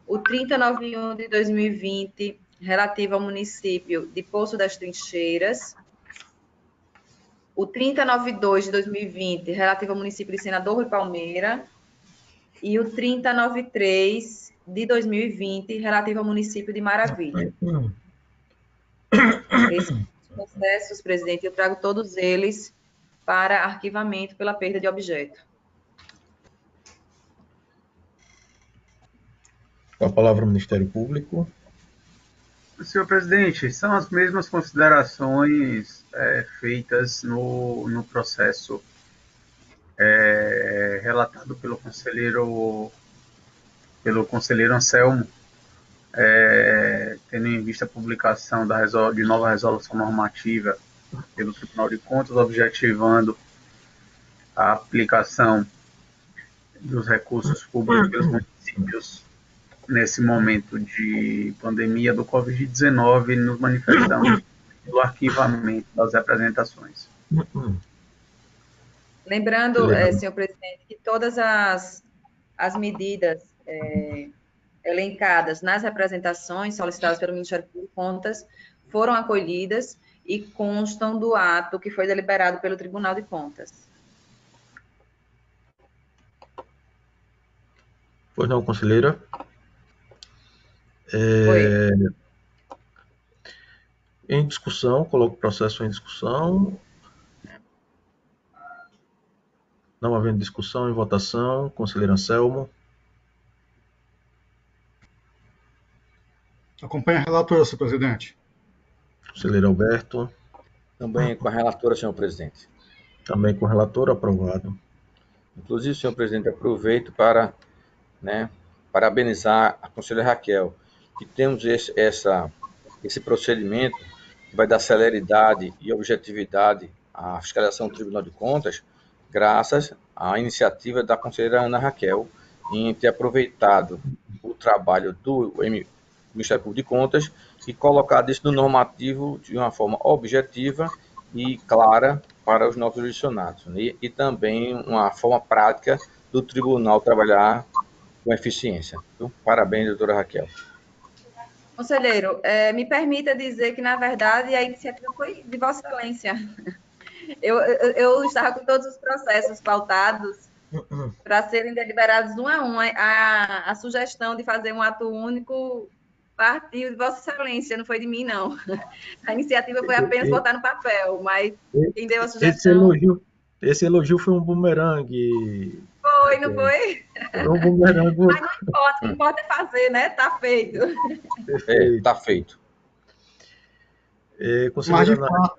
O 3091 de 2020, relativo ao município de Poço das Trincheiras. O 3092 de 2020, relativo ao município de Senador Rui Palmeira. E o 3093 de 2020, relativo ao município de Maravilha. Esses processos, presidente, eu trago todos eles para arquivamento pela perda de objeto. Com a palavra o Ministério Público. Senhor presidente, são as mesmas considerações feitas no processo relatado pelo conselheiro Anselmo, tendo em vista a publicação de nova resolução normativa pelo Tribunal de Contas, objetivando a aplicação dos recursos públicos pelos municípios nesse momento de pandemia do Covid-19, nos manifestamos pelo arquivamento das representações. Lembrando, senhor presidente, que todas as medidas elencadas nas representações solicitadas pelo Ministério Público de Contas foram acolhidas e constam do ato que foi deliberado pelo Tribunal de Contas. Pois não, conselheira? Em discussão, coloco o processo em discussão. Não havendo discussão, em votação, conselheiro Anselmo. Acompanhe a relatora, senhor presidente. Conselheiro Alberto. Também com a relatora, senhor presidente. Também com o relator, aprovado. Inclusive, senhor presidente, aproveito para parabenizar a conselheira Raquel, que temos esse procedimento que vai dar celeridade e objetividade à fiscalização do Tribunal de Contas, graças à iniciativa da conselheira Ana Raquel em ter aproveitado o trabalho do Ministério Público de Contas e colocado isso no normativo de uma forma objetiva e clara para os nossos jurisdicionados, né? E também uma forma prática do tribunal trabalhar com eficiência. Então, parabéns, doutora Raquel. Conselheiro, me permita dizer que, na verdade, a iniciativa foi de Vossa Excelência. Eu estava com todos os processos pautados para serem deliberados um a um. A sugestão de fazer um ato único partiu de Vossa Excelência, não foi de mim, não. A iniciativa foi apenas botar no papel, mas quem deu a sugestão... Esse elogio foi um bumerangue. Foi, não foi? Foi um bumerangue. Mas não importa, o que importa é fazer, né? Tá feito. Tá feito. Mas, Conselheira Ana,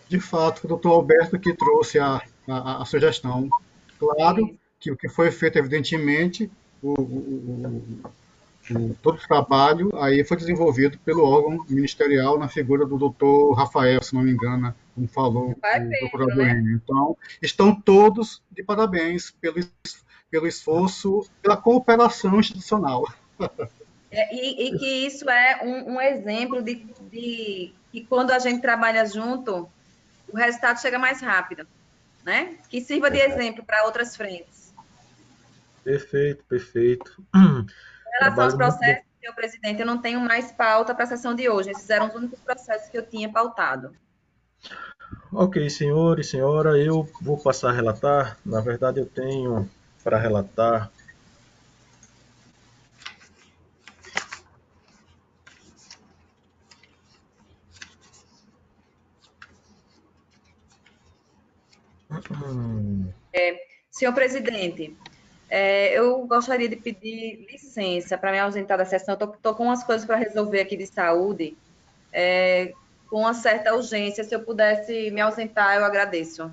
de fato, o doutor Alberto que trouxe a sugestão. Claro Isso. que o que foi feito, evidentemente, todo o trabalho aí foi desenvolvido pelo órgão ministerial na figura do doutor Rafael, se não me engano, como falou Pai o Pedro, procurador né? Enio. Então, estão todos de parabéns pelo esforço, pela cooperação institucional. E que isso é um exemplo de que quando a gente trabalha junto, o resultado chega mais rápido, né? Que sirva de exemplo para outras frentes. perfeito, perfeito. Em relação aos Trabalho muito bem. processos, senhor presidente, eu não tenho mais pauta para a sessão de hoje. Esses eram os únicos processos que eu tinha pautado. Ok, senhor e senhora, eu vou passar a relatar. Na verdade, eu tenho para relatar. Hum, Senhor presidente, eu gostaria de pedir licença para me ausentar da sessão. Eu estou com umas coisas para resolver aqui de saúde, com uma certa urgência. Se eu pudesse me ausentar, eu agradeço.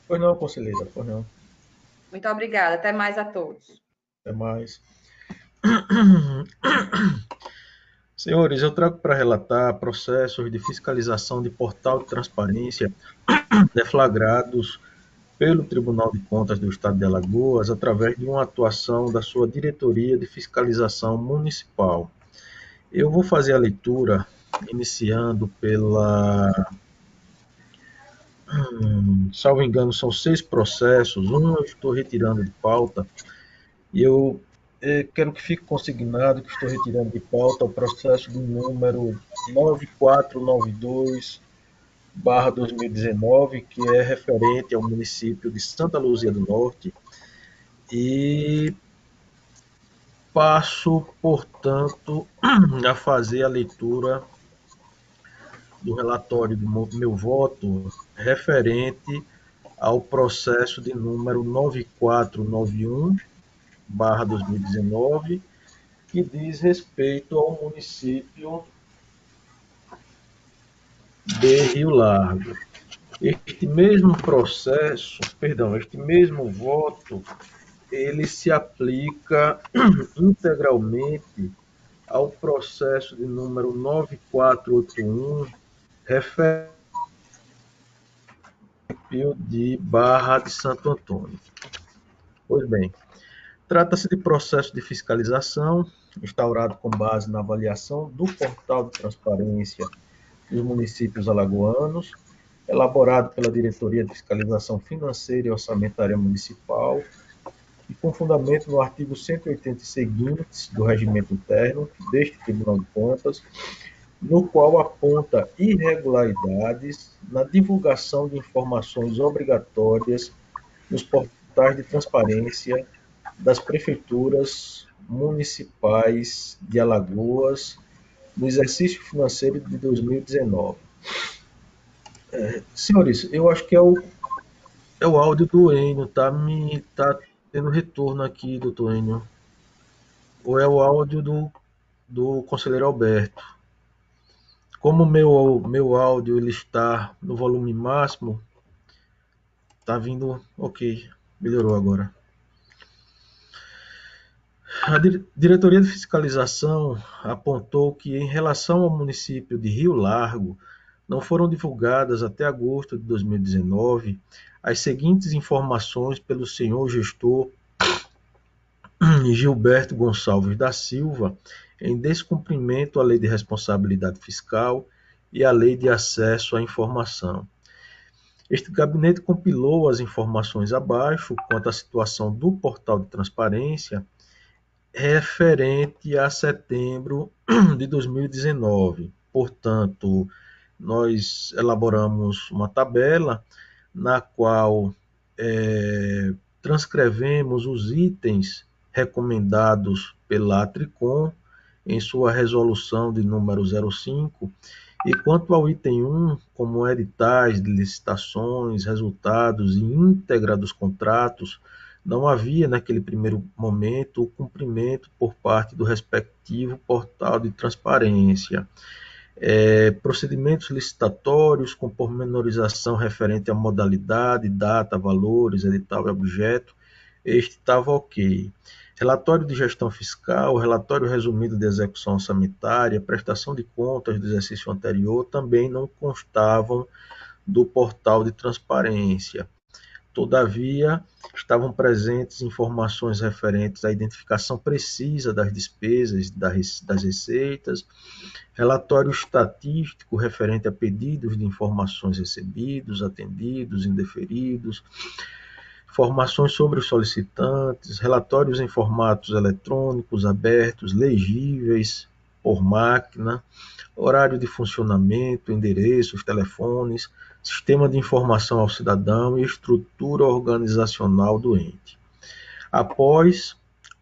Pois não, conselheira, pois não. Muito obrigada. Até mais a todos. Até mais. Senhores, eu trago para relatar processos de fiscalização de portal de transparência deflagrados pelo Tribunal de Contas do Estado de Alagoas através de uma atuação da sua Diretoria de Fiscalização Municipal. Eu vou fazer a leitura iniciando pela, salvo engano, são 6 processos, um eu estou retirando de pauta, e eu quero que fique consignado que estou retirando de pauta o processo do número 9492/2019, que é referente ao município de Santa Luzia do Norte, e passo, portanto, a fazer a leitura do relatório do meu voto referente ao processo de número 9491/2019, que diz respeito ao município de Rio Largo. Este mesmo processo, perdão, este mesmo voto, ele se aplica integralmente ao processo de número 9481, referente de Barra de Santo Antônio. Pois bem, trata-se de processo de fiscalização instaurado com base na avaliação do portal de transparência dos municípios alagoanos, elaborado pela Diretoria de Fiscalização Financeira e Orçamentária Municipal, e com fundamento no artigo 180 e seguintes do Regimento Interno deste Tribunal de Contas, no qual aponta irregularidades na divulgação de informações obrigatórias nos portais de transparência das prefeituras municipais de Alagoas no exercício financeiro de 2019. Senhores, eu acho que é o áudio do Enio, tá tendo retorno aqui, doutor Enio. Ou é o áudio do conselheiro Alberto. Como o meu áudio ele está no volume máximo, tá vindo ok, melhorou agora. A Diretoria de Fiscalização apontou que, em relação ao município de Rio Largo, não foram divulgadas até agosto de 2019 as seguintes informações pelo senhor gestor Gilberto Gonçalves da Silva, em descumprimento à Lei de Responsabilidade Fiscal e à Lei de Acesso à Informação. Este gabinete compilou as informações abaixo quanto à situação do portal de transparência referente a setembro de 2019. Portanto, nós elaboramos uma tabela na qual transcrevemos os itens recomendados pela Tricom em sua resolução de número 05, e quanto ao item 1, como editais de licitações, resultados e íntegra dos contratos, não havia naquele primeiro momento o cumprimento por parte do respectivo portal de transparência. procedimentos licitatórios com pormenorização referente à modalidade, data, valores, edital e objeto, este estava ok. Relatório de gestão fiscal, relatório resumido de execução orçamentária, prestação de contas do exercício anterior também não constavam do portal de transparência. Todavia, estavam presentes informações referentes à identificação precisa das despesas, das receitas, relatório estatístico referente a pedidos de informações recebidos, atendidos, indeferidos, informações sobre os solicitantes, relatórios em formatos eletrônicos, abertos, legíveis por máquina, horário de funcionamento, endereços, telefones, sistema de informação ao cidadão e estrutura organizacional do ente. Após,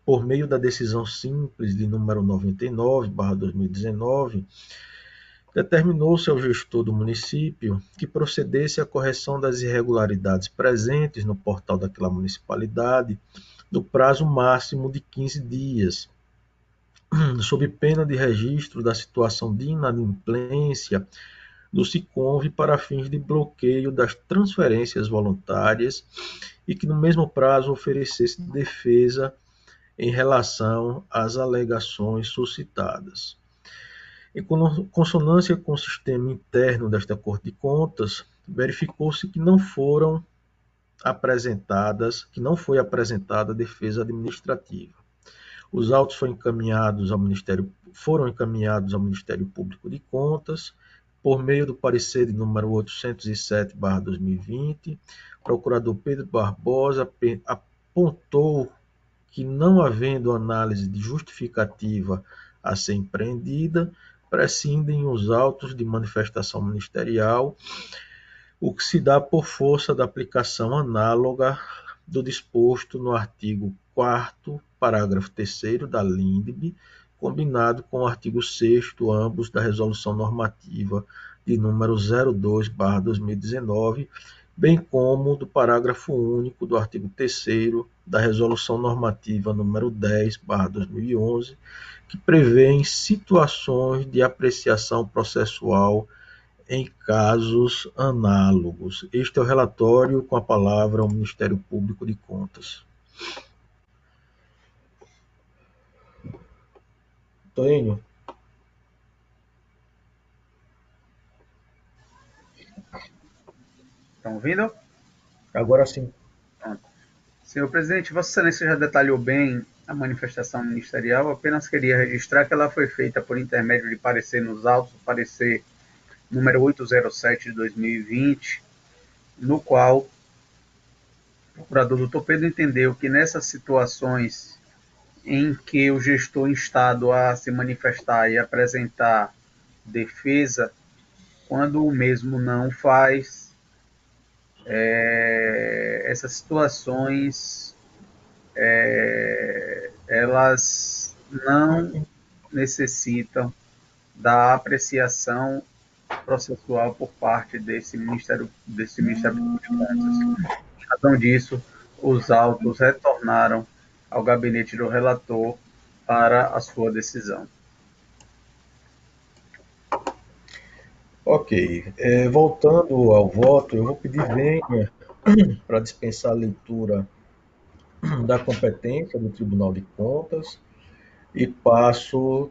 por meio da decisão simples de número 99/2019, determinou-se ao gestor do município que procedesse à correção das irregularidades presentes no portal daquela municipalidade no prazo máximo de 15 dias, sob pena de registro da situação de inadimplência do SICONV para fins de bloqueio das transferências voluntárias e que no mesmo prazo oferecesse defesa em relação às alegações suscitadas. Em consonância com o sistema interno desta Corte de Contas, verificou-se que não foi apresentada defesa administrativa. Os autos foram encaminhados ao Ministério Público de Contas, por meio do parecer de número 807/2020, o procurador Pedro Barbosa apontou que, não havendo análise de justificativa a ser empreendida, prescindem os autos de manifestação ministerial, o que se dá por força da aplicação análoga do disposto no artigo 4º, parágrafo 3º da LINDB, combinado com o artigo 6º, ambos da Resolução Normativa de número 02/2019, bem como do parágrafo único do artigo 3º da Resolução Normativa número 10/2011, que prevê situações de apreciação processual em casos análogos. Este é o relatório, com a palavra ao Ministério Público de Contas. Toênio. Estão ouvindo? Agora sim. Senhor presidente, Vossa Excelência já detalhou bem a manifestação ministerial, eu apenas queria registrar que ela foi feita por intermédio de parecer nos autos, o parecer número 807 de 2020, no qual o procurador doutor Pedro entendeu que nessas situações em que o gestor instado a se manifestar e apresentar defesa, quando o mesmo não faz, essas situações elas não necessitam da apreciação processual por parte desse Ministério Público de Contas. Em razão disso, os autos retornaram ao gabinete do relator para a sua decisão. Ok. Voltando ao voto, eu vou pedir vênia para dispensar a leitura da competência do Tribunal de Contas e passo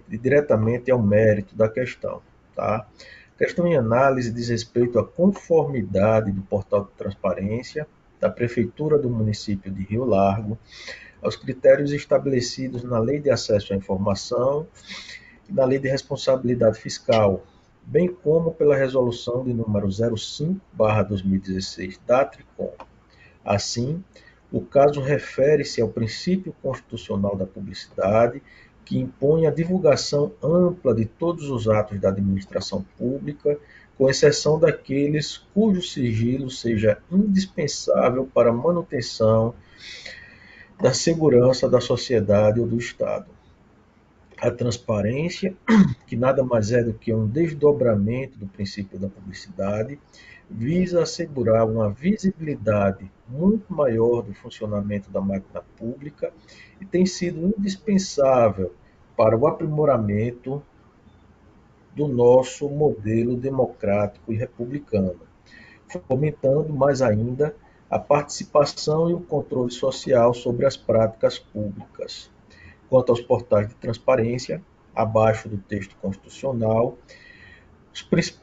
diretamente ao mérito da questão. Tá? A questão em análise diz respeito à conformidade do portal de transparência da Prefeitura do município de Rio Largo aos critérios estabelecidos na Lei de Acesso à Informação e na Lei de Responsabilidade Fiscal, bem como pela Resolução de número 05/2016 da TRICOM. Assim, o caso refere-se ao princípio constitucional da publicidade, que impõe a divulgação ampla de todos os atos da administração pública, com exceção daqueles cujo sigilo seja indispensável para a manutenção da segurança da sociedade ou do Estado. A transparência, que nada mais é do que um desdobramento do princípio da publicidade, visa assegurar uma visibilidade muito maior do funcionamento da máquina pública e tem sido indispensável para o aprimoramento do nosso modelo democrático e republicano, fomentando mais ainda a participação e o controle social sobre as práticas públicas. Quanto aos portais de transparência, abaixo do texto constitucional,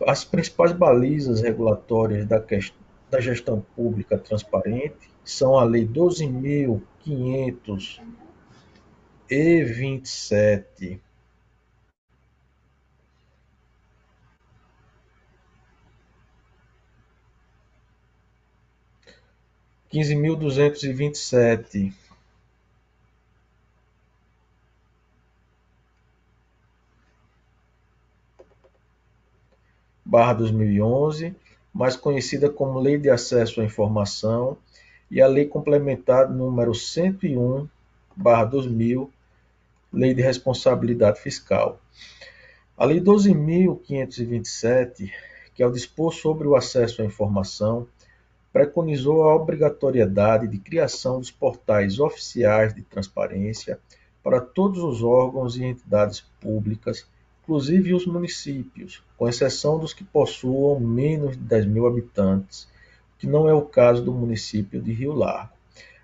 as principais balizas regulatórias da gestão pública transparente são a Lei 12.527, 15.227, barra 2011, mais conhecida como Lei de Acesso à Informação, e a Lei Complementar número 101, barra 2000, Lei de Responsabilidade Fiscal. A Lei 12.527, que ao dispor sobre o acesso à informação, preconizou a obrigatoriedade de criação dos portais oficiais de transparência para todos os órgãos e entidades públicas, inclusive os municípios, com exceção dos que possuam menos de 10 mil habitantes, que não é o caso do município de Rio Largo.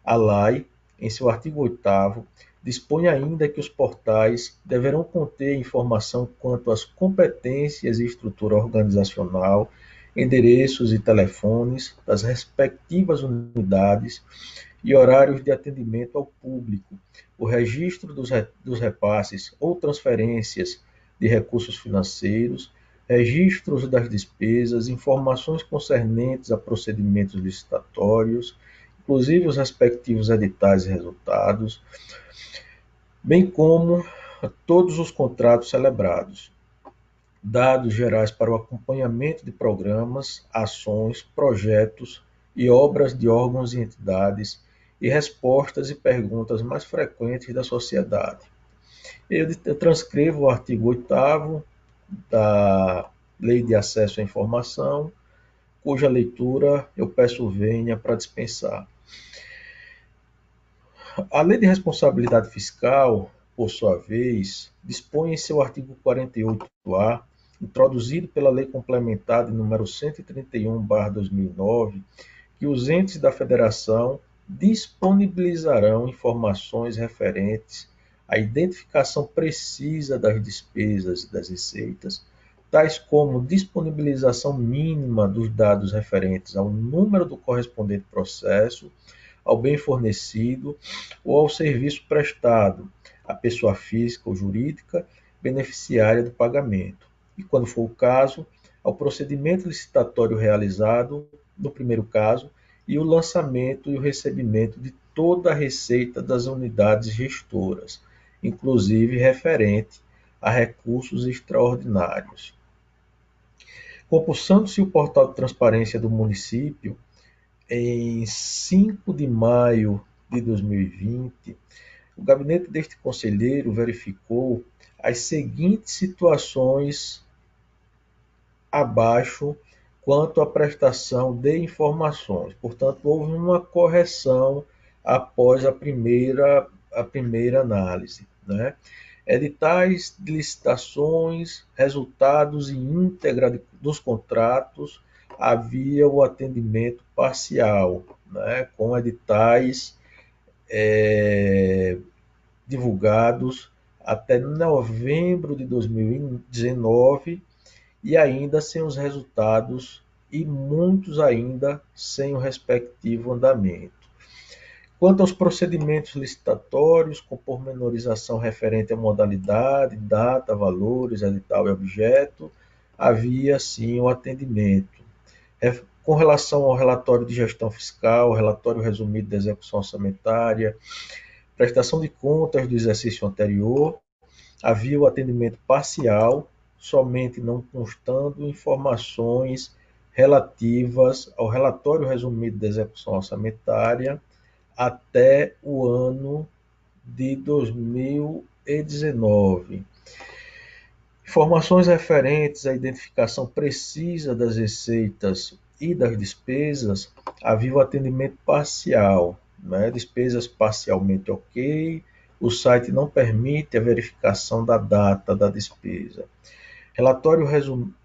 A lei, em seu artigo 8º, dispõe ainda que os portais deverão conter informação quanto às competências e estrutura organizacional, endereços e telefones das respectivas unidades e horários de atendimento ao público, o registro dos repasses ou transferências de recursos financeiros, registros das despesas, informações concernentes a procedimentos licitatórios, inclusive os respectivos editais e resultados, bem como todos os contratos celebrados, dados gerais para o acompanhamento de programas, ações, projetos e obras de órgãos e entidades e respostas e perguntas mais frequentes da sociedade. Eu transcrevo o artigo 8º da Lei de Acesso à Informação, cuja leitura eu peço venha para dispensar. A Lei de Responsabilidade Fiscal, por sua vez, dispõe em seu artigo 48-A, introduzido pela Lei Complementar de número 131/2009, que os entes da Federação disponibilizarão informações referentes à identificação precisa das despesas e das receitas, tais como disponibilização mínima dos dados referentes ao número do correspondente processo, ao bem fornecido ou ao serviço prestado à pessoa física ou jurídica beneficiária do pagamento, e, quando for o caso, ao procedimento licitatório realizado, no primeiro caso, e o lançamento e o recebimento de toda a receita das unidades gestoras, inclusive referente a recursos extraordinários. Compulsando-se o portal de transparência do município, em 5 de maio de 2020, o gabinete deste conselheiro verificou as seguintes situações abaixo quanto à prestação de informações. Portanto, houve uma correção após a primeira análise, né? Editais de licitações, resultados e íntegra dos contratos, havia o atendimento parcial, né, com editais divulgados até novembro de 2019 e ainda sem os resultados e muitos ainda sem o respectivo andamento. Quanto aos procedimentos licitatórios, com pormenorização referente à modalidade, data, valores, edital e objeto, havia sim o atendimento. Com relação ao relatório de gestão fiscal, relatório resumido da execução orçamentária, prestação de contas do exercício anterior, havia o atendimento parcial, somente não constando informações relativas ao relatório resumido da execução orçamentária até o ano de 2019. Informações referentes à identificação precisa das receitas e das despesas, havia o atendimento parcial, né? Despesas parcialmente ok, o site não permite a verificação da data da despesa. Relatório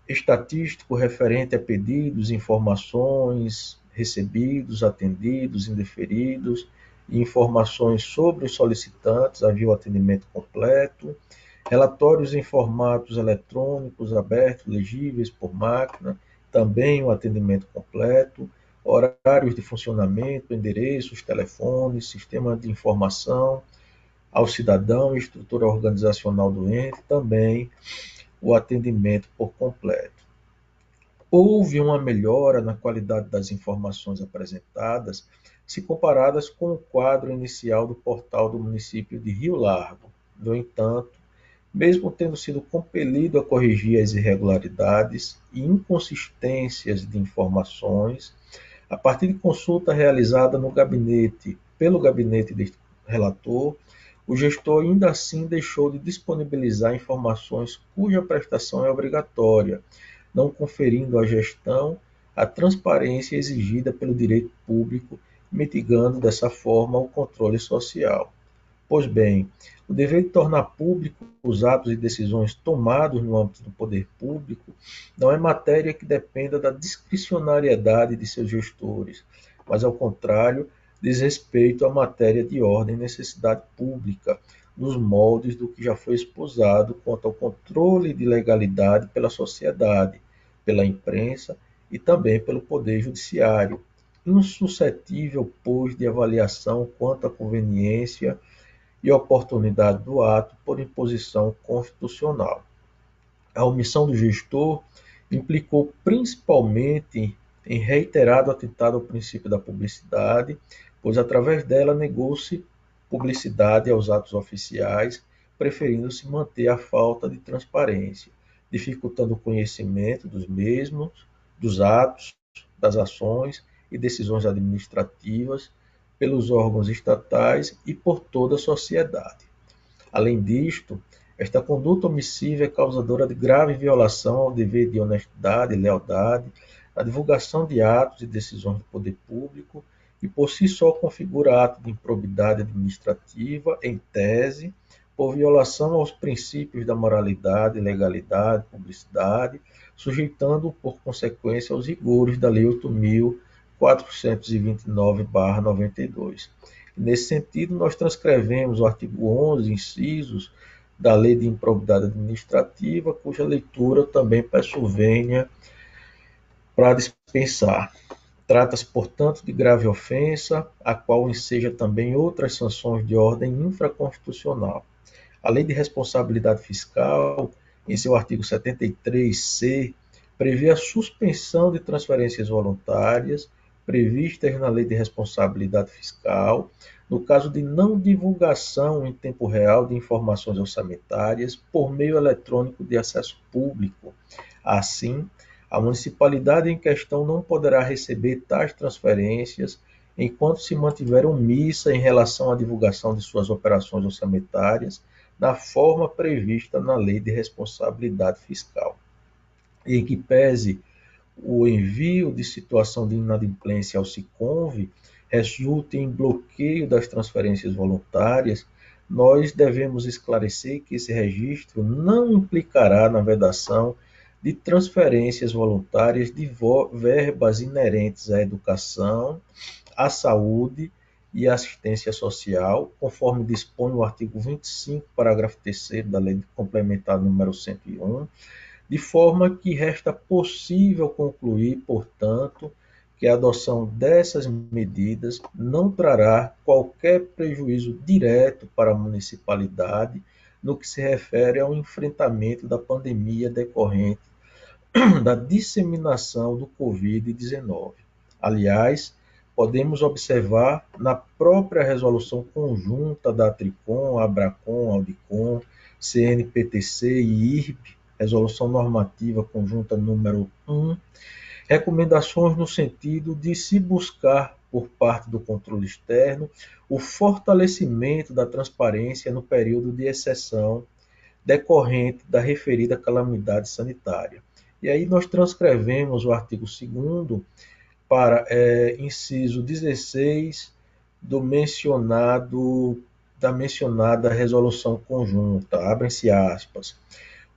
estatístico referente a pedidos, informações recebidos, atendidos, indeferidos, e informações sobre os solicitantes, havia o atendimento completo, relatórios em formatos eletrônicos, abertos, legíveis por máquina, também o atendimento completo, horários de funcionamento, endereços, telefones, sistema de informação ao cidadão, estrutura organizacional do ente, também o atendimento por completo. Houve uma melhora na qualidade das informações apresentadas, se comparadas com o quadro inicial do portal do município de Rio Largo. No entanto, mesmo tendo sido compelido a corrigir as irregularidades e inconsistências de informações, a partir de consulta realizada no gabinete, pelo gabinete de relator, o gestor ainda assim deixou de disponibilizar informações cuja prestação é obrigatória, não conferindo à gestão a transparência exigida pelo direito público, mitigando dessa forma o controle social. Pois bem, o dever de tornar público os atos e decisões tomados no âmbito do poder público não é matéria que dependa da discricionariedade de seus gestores, mas, ao contrário, diz respeito à matéria de ordem e necessidade pública, nos moldes do que já foi exposado quanto ao controle de legalidade pela sociedade, pela imprensa e também pelo Poder Judiciário, insuscetível, pois, de avaliação quanto à conveniência e oportunidade do ato por imposição constitucional. A omissão do gestor implicou principalmente em reiterado atentado ao princípio da publicidade, pois através dela negou-se publicidade aos atos oficiais, preferindo-se manter a falta de transparência, dificultando o conhecimento dos mesmos, dos atos, das ações e decisões administrativas pelos órgãos estatais e por toda a sociedade. Além disto, esta conduta omissiva é causadora de grave violação ao dever de honestidade e lealdade, na divulgação de atos e decisões do poder público e por si só configura ato de improbidade administrativa, em tese, por violação aos princípios da moralidade, legalidade, publicidade, sujeitando por consequência aos rigores da Lei 8.429/92. Nesse sentido, nós transcrevemos o artigo 11, incisos, da Lei de Improbidade Administrativa, cuja leitura também peço vênia para dispensar. Trata-se, portanto, de grave ofensa, a qual enseja também outras sanções de ordem infraconstitucional. A Lei de Responsabilidade Fiscal, em seu artigo 73-C, prevê a suspensão de transferências voluntárias previstas na Lei de Responsabilidade Fiscal, no caso de não divulgação em tempo real de informações orçamentárias por meio eletrônico de acesso público. Assim, a municipalidade em questão não poderá receber tais transferências enquanto se mantiver omissa em relação à divulgação de suas operações orçamentárias na forma prevista na Lei de Responsabilidade Fiscal. E em que pese o envio de situação de inadimplência ao SICONV resulte em bloqueio das transferências voluntárias, nós devemos esclarecer que esse registro não implicará na vedação de transferências voluntárias de verbas inerentes à educação, à saúde e à assistência social, conforme dispõe o artigo 25, parágrafo 3º da Lei Complementar número 101, de forma que resta possível concluir, portanto, que a adoção dessas medidas não trará qualquer prejuízo direto para a municipalidade no que se refere ao enfrentamento da pandemia decorrente da disseminação do Covid-19. Aliás, podemos observar na própria resolução conjunta da Tricom, Abracom, Audicom, CNPTC e IRB, Resolução Normativa Conjunta número 1, recomendações no sentido de se buscar, por parte do controle externo, o fortalecimento da transparência no período de exceção decorrente da referida calamidade sanitária. E aí nós transcrevemos o artigo 2º para inciso 16 da mencionada resolução conjunta, abrem-se aspas.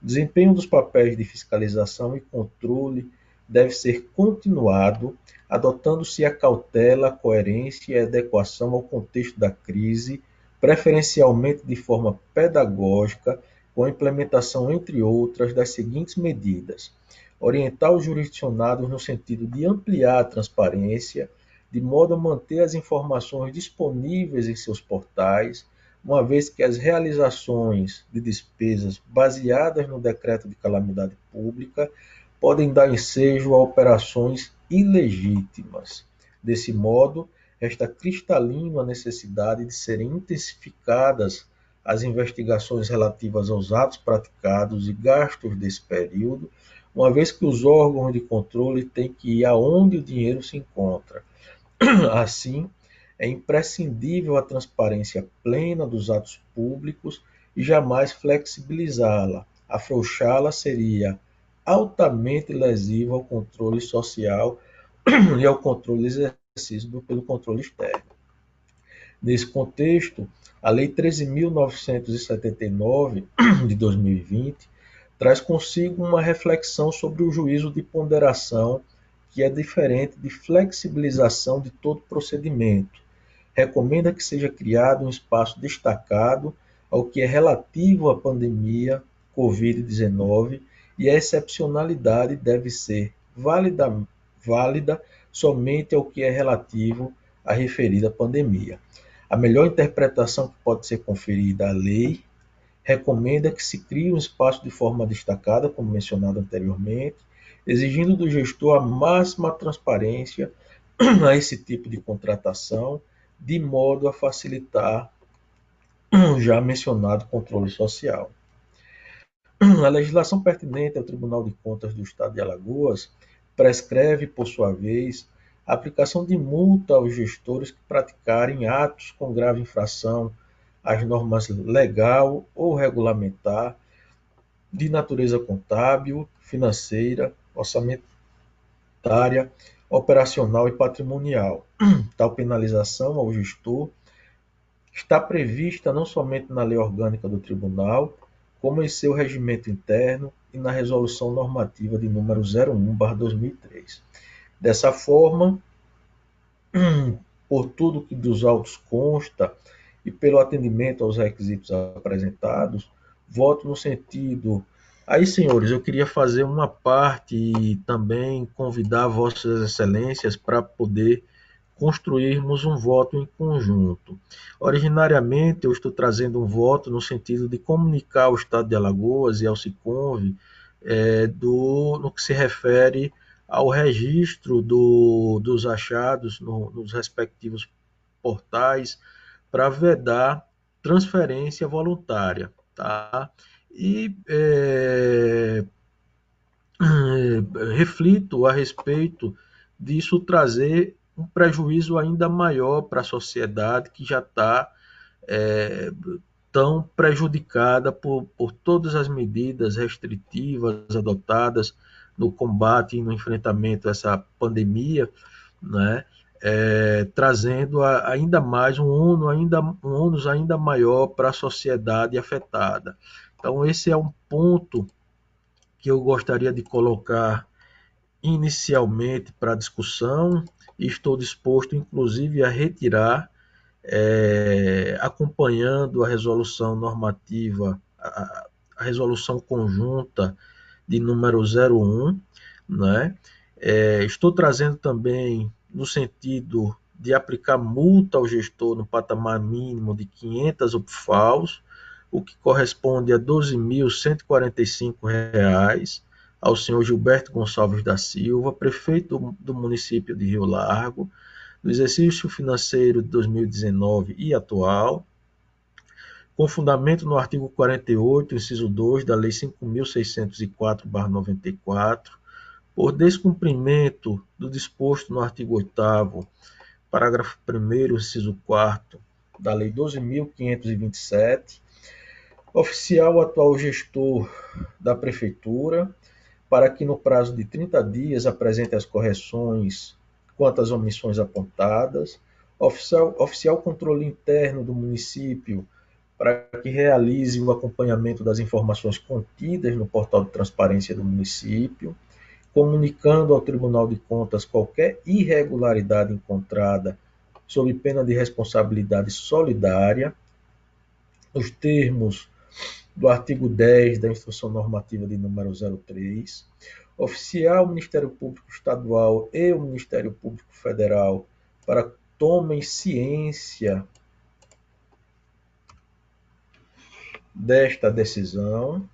O desempenho dos papéis de fiscalização e controle deve ser continuado, adotando-se a cautela, a coerência e a adequação ao contexto da crise, preferencialmente de forma pedagógica, com a implementação, entre outras, das seguintes medidas: orientar os jurisdicionados no sentido de ampliar a transparência, de modo a manter as informações disponíveis em seus portais, uma vez que as realizações de despesas baseadas no decreto de calamidade pública podem dar ensejo a operações ilegítimas. Desse modo, resta cristalino a necessidade de serem intensificadas as investigações relativas aos atos praticados e gastos desse período, uma vez que os órgãos de controle têm que ir aonde o dinheiro se encontra. Assim, é imprescindível a transparência plena dos atos públicos e jamais flexibilizá-la. Afrouxá-la seria altamente lesivo ao controle social e ao controle exercido pelo controle externo. Nesse contexto, a Lei 13.979 de 2020 traz consigo uma reflexão sobre o juízo de ponderação, que é diferente de flexibilização de todo procedimento. Recomenda que seja criado um espaço destacado ao que é relativo à pandemia Covid-19 e a excepcionalidade deve ser válida somente ao que é relativo à referida pandemia. A melhor interpretação que pode ser conferida à lei recomenda que se crie um espaço de forma destacada, como mencionado anteriormente, exigindo do gestor a máxima transparência a esse tipo de contratação, de modo a facilitar o já mencionado controle social. A legislação pertinente ao Tribunal de Contas do Estado de Alagoas prescreve, por sua vez, a aplicação de multa aos gestores que praticarem atos com grave infração às normas legal ou regulamentar de natureza contábil, financeira, orçamentária, operacional e patrimonial. Tal penalização ao gestor está prevista não somente na lei orgânica do Tribunal, como em seu regimento interno e na resolução normativa de número 01/2003. Dessa forma, por tudo que dos autos consta e pelo atendimento aos requisitos apresentados, voto no sentido. Aí, senhores, eu queria fazer uma parte e também convidar Vossas Excelências para poder construirmos um voto em conjunto. Originariamente, eu estou trazendo um voto no sentido de comunicar ao Estado de Alagoas e ao SICONV no que se refere ao registro dos achados nos respectivos portais para vedar transferência voluntária. Tá? E reflito a respeito disso trazer um prejuízo ainda maior para a sociedade que já está tão prejudicada por todas as medidas restritivas adotadas no combate e no enfrentamento a essa pandemia, né? Trazendo ainda mais um ônus ainda maior para a sociedade afetada. Então, esse é um ponto que eu gostaria de colocar inicialmente para discussão e estou disposto, inclusive, a retirar, acompanhando a resolução normativa, a resolução conjunta de número 01, né? Estou trazendo também no sentido de aplicar multa ao gestor no patamar mínimo de 500 UPFAOs, o que corresponde a R$ 12.145, ao senhor Gilberto Gonçalves da Silva, prefeito do município de Rio Largo, no exercício financeiro de 2019 e atual, com fundamento no artigo 48, inciso 2 da Lei 5.604/94, por descumprimento do disposto no artigo 8º, parágrafo 1º, inciso 4º da Lei 12.527, oficial atual gestor da Prefeitura, para que no prazo de 30 dias apresente as correções quanto às omissões apontadas, oficial controle interno do município, para que realize o acompanhamento das informações contidas no portal de transparência do município, comunicando ao Tribunal de Contas qualquer irregularidade encontrada sob pena de responsabilidade solidária, nos termos do artigo 10 da Instrução Normativa de número 03, oficiar o Ministério Público Estadual e o Ministério Público Federal para tomem ciência desta decisão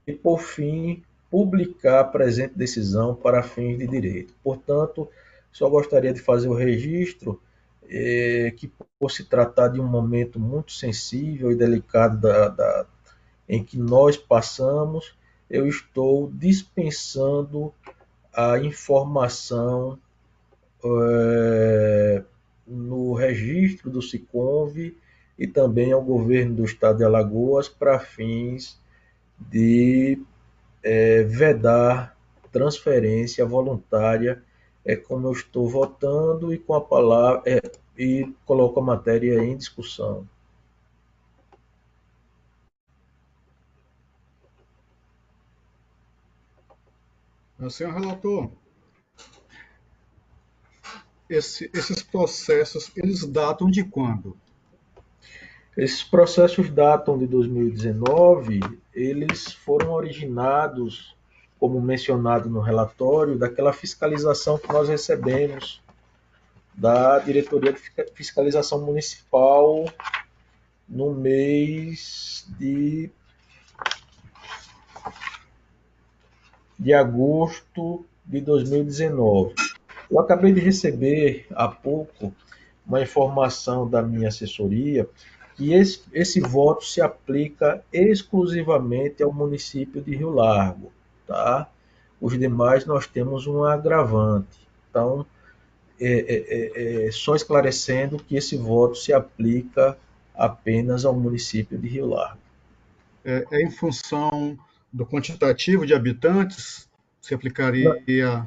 e, por fim, publicar a presente decisão para fins de direito. Portanto, só gostaria de fazer o registro que, por se tratar de um momento muito sensível e delicado em que nós passamos, eu estou dispensando a informação no registro do SICOMV e também ao governo do estado de Alagoas para fins de vedar transferência voluntária, como eu estou votando e com a palavra e coloco a matéria em discussão. Senhor relator, esses processos, eles datam de quando? Esses processos datam de 2019, eles foram originados, como mencionado no relatório, daquela fiscalização que nós recebemos da Diretoria de Fiscalização Municipal no mês de agosto de 2019. Eu acabei de receber há pouco uma informação da minha assessoria que esse voto se aplica exclusivamente ao município de Rio Largo, tá? Os demais nós temos um agravante. Então, só esclarecendo que esse voto se aplica apenas ao município de Rio Largo. É em função do quantitativo de habitantes? Se aplicaria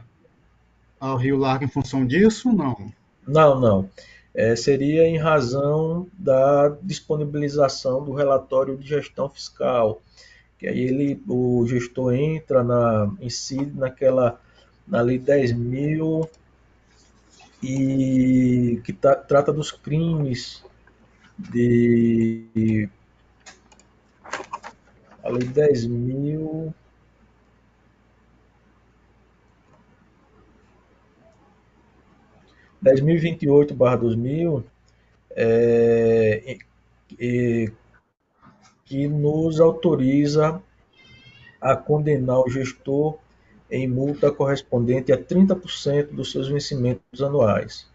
ao Rio Largo em função disso? Não. Não. Seria em razão da disponibilização do relatório de gestão fiscal, que aí o gestor entra incide na lei 10.000 e que trata dos crimes a lei 10.000 10.028/2000 que nos autoriza a condenar o gestor em multa correspondente a 30% dos seus vencimentos anuais.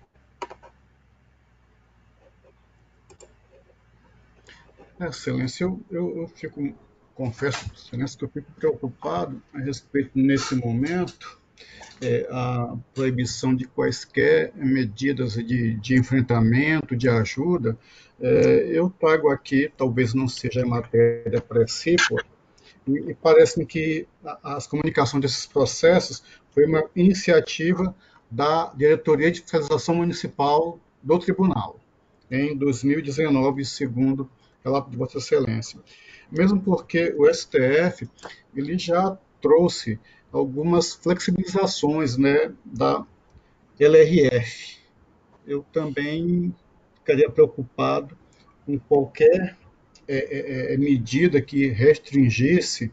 Excelência, eu confesso, Excelência, que eu fico preocupado a respeito, nesse momento, a proibição de quaisquer medidas de enfrentamento, de ajuda. Eu trago aqui, talvez não seja a matéria precípua, e parece-me que as comunicações desses processos foi uma iniciativa da Diretoria de Fiscalização Municipal do Tribunal, em 2019, segundo relato de Vossa Excelência. Mesmo porque o STF ele já trouxe algumas flexibilizações, né, da LRF. Eu também ficaria preocupado com qualquer medida que restringisse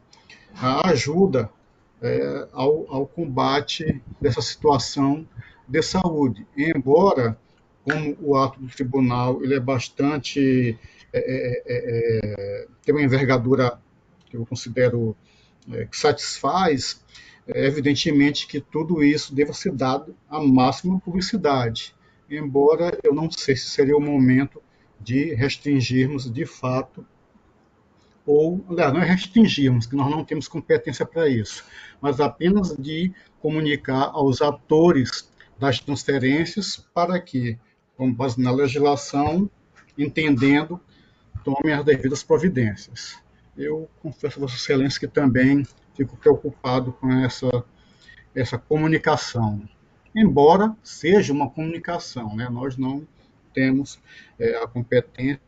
a ajuda ao combate dessa situação de saúde. Embora, como o ato do tribunal ele é bastante tem uma envergadura que eu considero que satisfaz, evidentemente que tudo isso deva ser dado a máxima publicidade, embora eu não sei se seria o momento de restringirmos de fato, ou, aliás, não é restringirmos, que nós não temos competência para isso, mas apenas de comunicar aos atores das transferências para que, com base na legislação, entendendo, tomem as devidas providências. Eu confesso a Vossa Excelência que também fico preocupado com essa comunicação, embora seja uma comunicação, né? Nós não temos a competência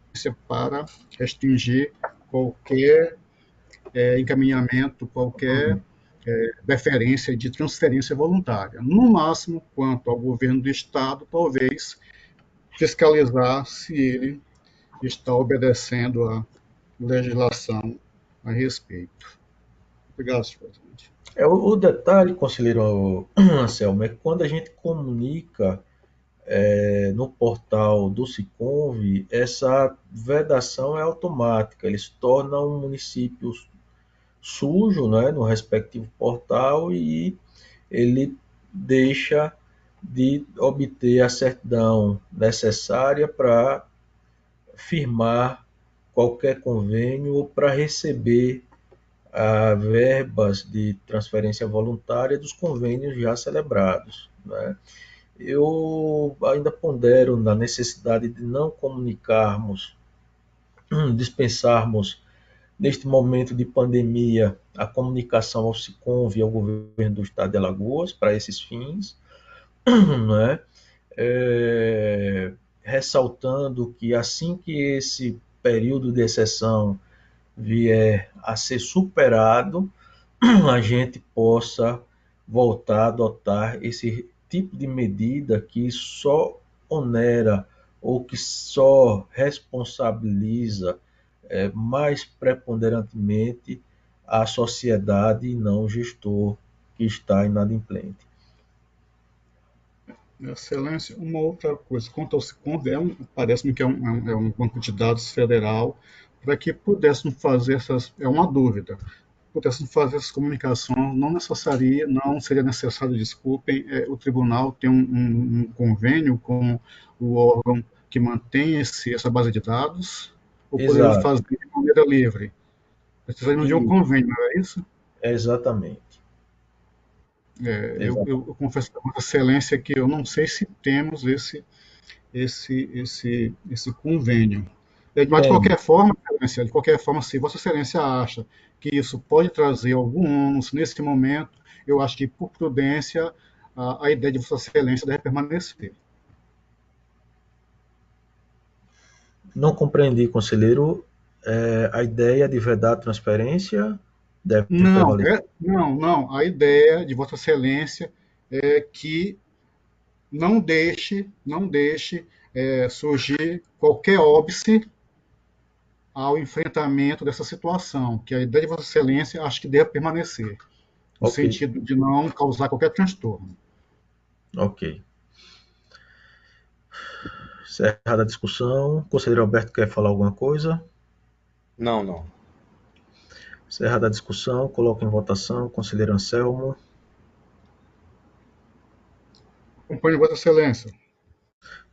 para restringir qualquer encaminhamento, qualquer deferência de transferência voluntária. No máximo, quanto ao governo do Estado, talvez fiscalizar se ele está obedecendo à legislação a respeito. Obrigado, senhor presidente. O detalhe, conselheiro Anselmo, é que quando a gente comunica no portal do Siconv, essa vedação é automática, ele se torna um município sujo, né, no respectivo portal, e ele deixa de obter a certidão necessária para firmar qualquer convênio ou para receber verbas de transferência voluntária dos convênios já celebrados, né? Eu ainda pondero na necessidade de não comunicarmos, dispensarmos, neste momento de pandemia, a comunicação ao Siconv e ao governo do estado de Alagoas para esses fins, né? Ressaltando que assim que esse período de exceção vier a ser superado, a gente possa voltar a adotar esse tipo de medida que só onera ou que só responsabiliza mais preponderantemente a sociedade e não o gestor que está inadimplente. Excelência, uma outra coisa, quanto ao Siconv, parece-me que é um banco de dados federal, para que pudéssemos fazer é uma dúvida, pudéssemos fazer essas comunicações, não seria necessário, desculpem, o tribunal tem um convênio com o órgão que mantém essa base de dados, ou poderíamos fazer de maneira livre? Precisaríamos de um convênio, não é isso? Exatamente. Eu confesso para Vossa Excelência que eu não sei se temos esse convênio. De qualquer forma, se Vossa Excelência acha que isso pode trazer algum ônus nesse momento, eu acho que, por prudência, a ideia de Vossa Excelência deve permanecer. Não compreendi, conselheiro. A ideia de vedar a transferência deve prevalecer? Não. A ideia de Vossa Excelência é que não deixe surgir qualquer óbice ao enfrentamento dessa situação, que a ideia de Vossa Excelência acho que deve permanecer, no sentido de não causar qualquer transtorno. Ok. Encerrada a discussão. Conselheiro Alberto quer falar alguma coisa? Não. Encerrada a discussão, coloco em votação. Conselheiro Anselmo. Acompanho Vossa Excelência.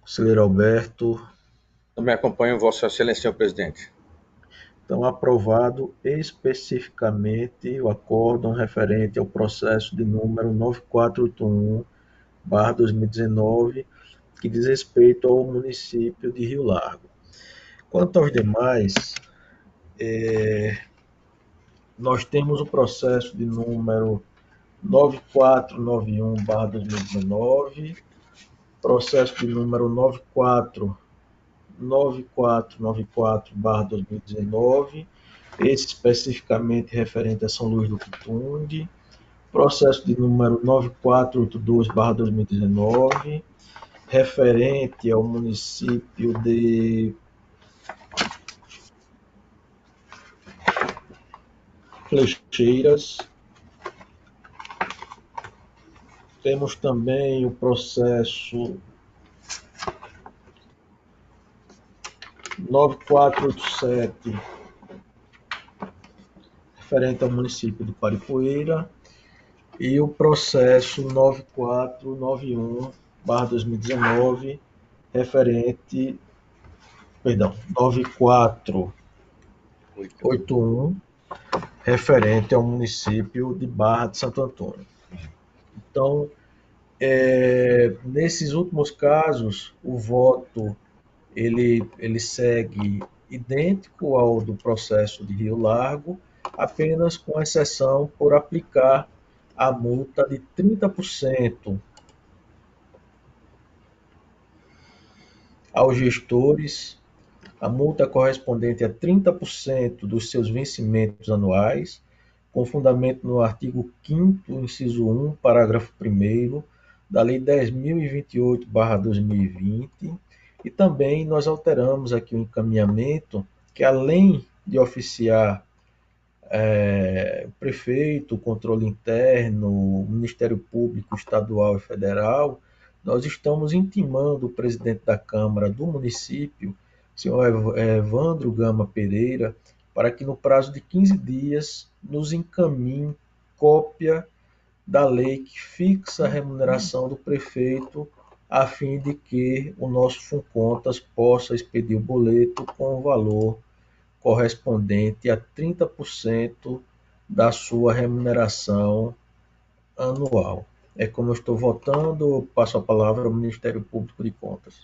Conselheiro Alberto. Também acompanho Vossa Excelência, senhor presidente. Então, aprovado especificamente o acórdão referente ao processo de número 9481/2019, que diz respeito ao município de Rio Largo. Quanto aos demais, nós temos o processo de número 9491/2019, processo de número 9494/2019, esse especificamente referente a São Luís do Quitunde, processo de número 9482/2019, referente ao município de Flecheiras. Temos também o processo 9487, referente ao município de Paripoeira, e o processo 9491/2019, referente, 9481, referente ao município de Barra de Santo Antônio. Então, nesses últimos casos, o voto ele segue idêntico ao do processo de Rio Largo, apenas com exceção por aplicar a multa de 30% aos gestores a multa correspondente a 30% dos seus vencimentos anuais, com fundamento no artigo 5º, inciso 1, parágrafo 1º, da Lei 10.028/2020, e também nós alteramos aqui o encaminhamento, que além de oficiar o prefeito, o controle interno, o Ministério Público Estadual e Federal, nós estamos intimando o presidente da Câmara do município, senhor Evandro Gama Pereira, para que no prazo de 15 dias nos encaminhe cópia da lei que fixa a remuneração do prefeito, a fim de que o nosso Funcontas possa expedir o boleto com o valor correspondente a 30% da sua remuneração anual. É como eu estou votando, passo a palavra ao Ministério Público de Contas.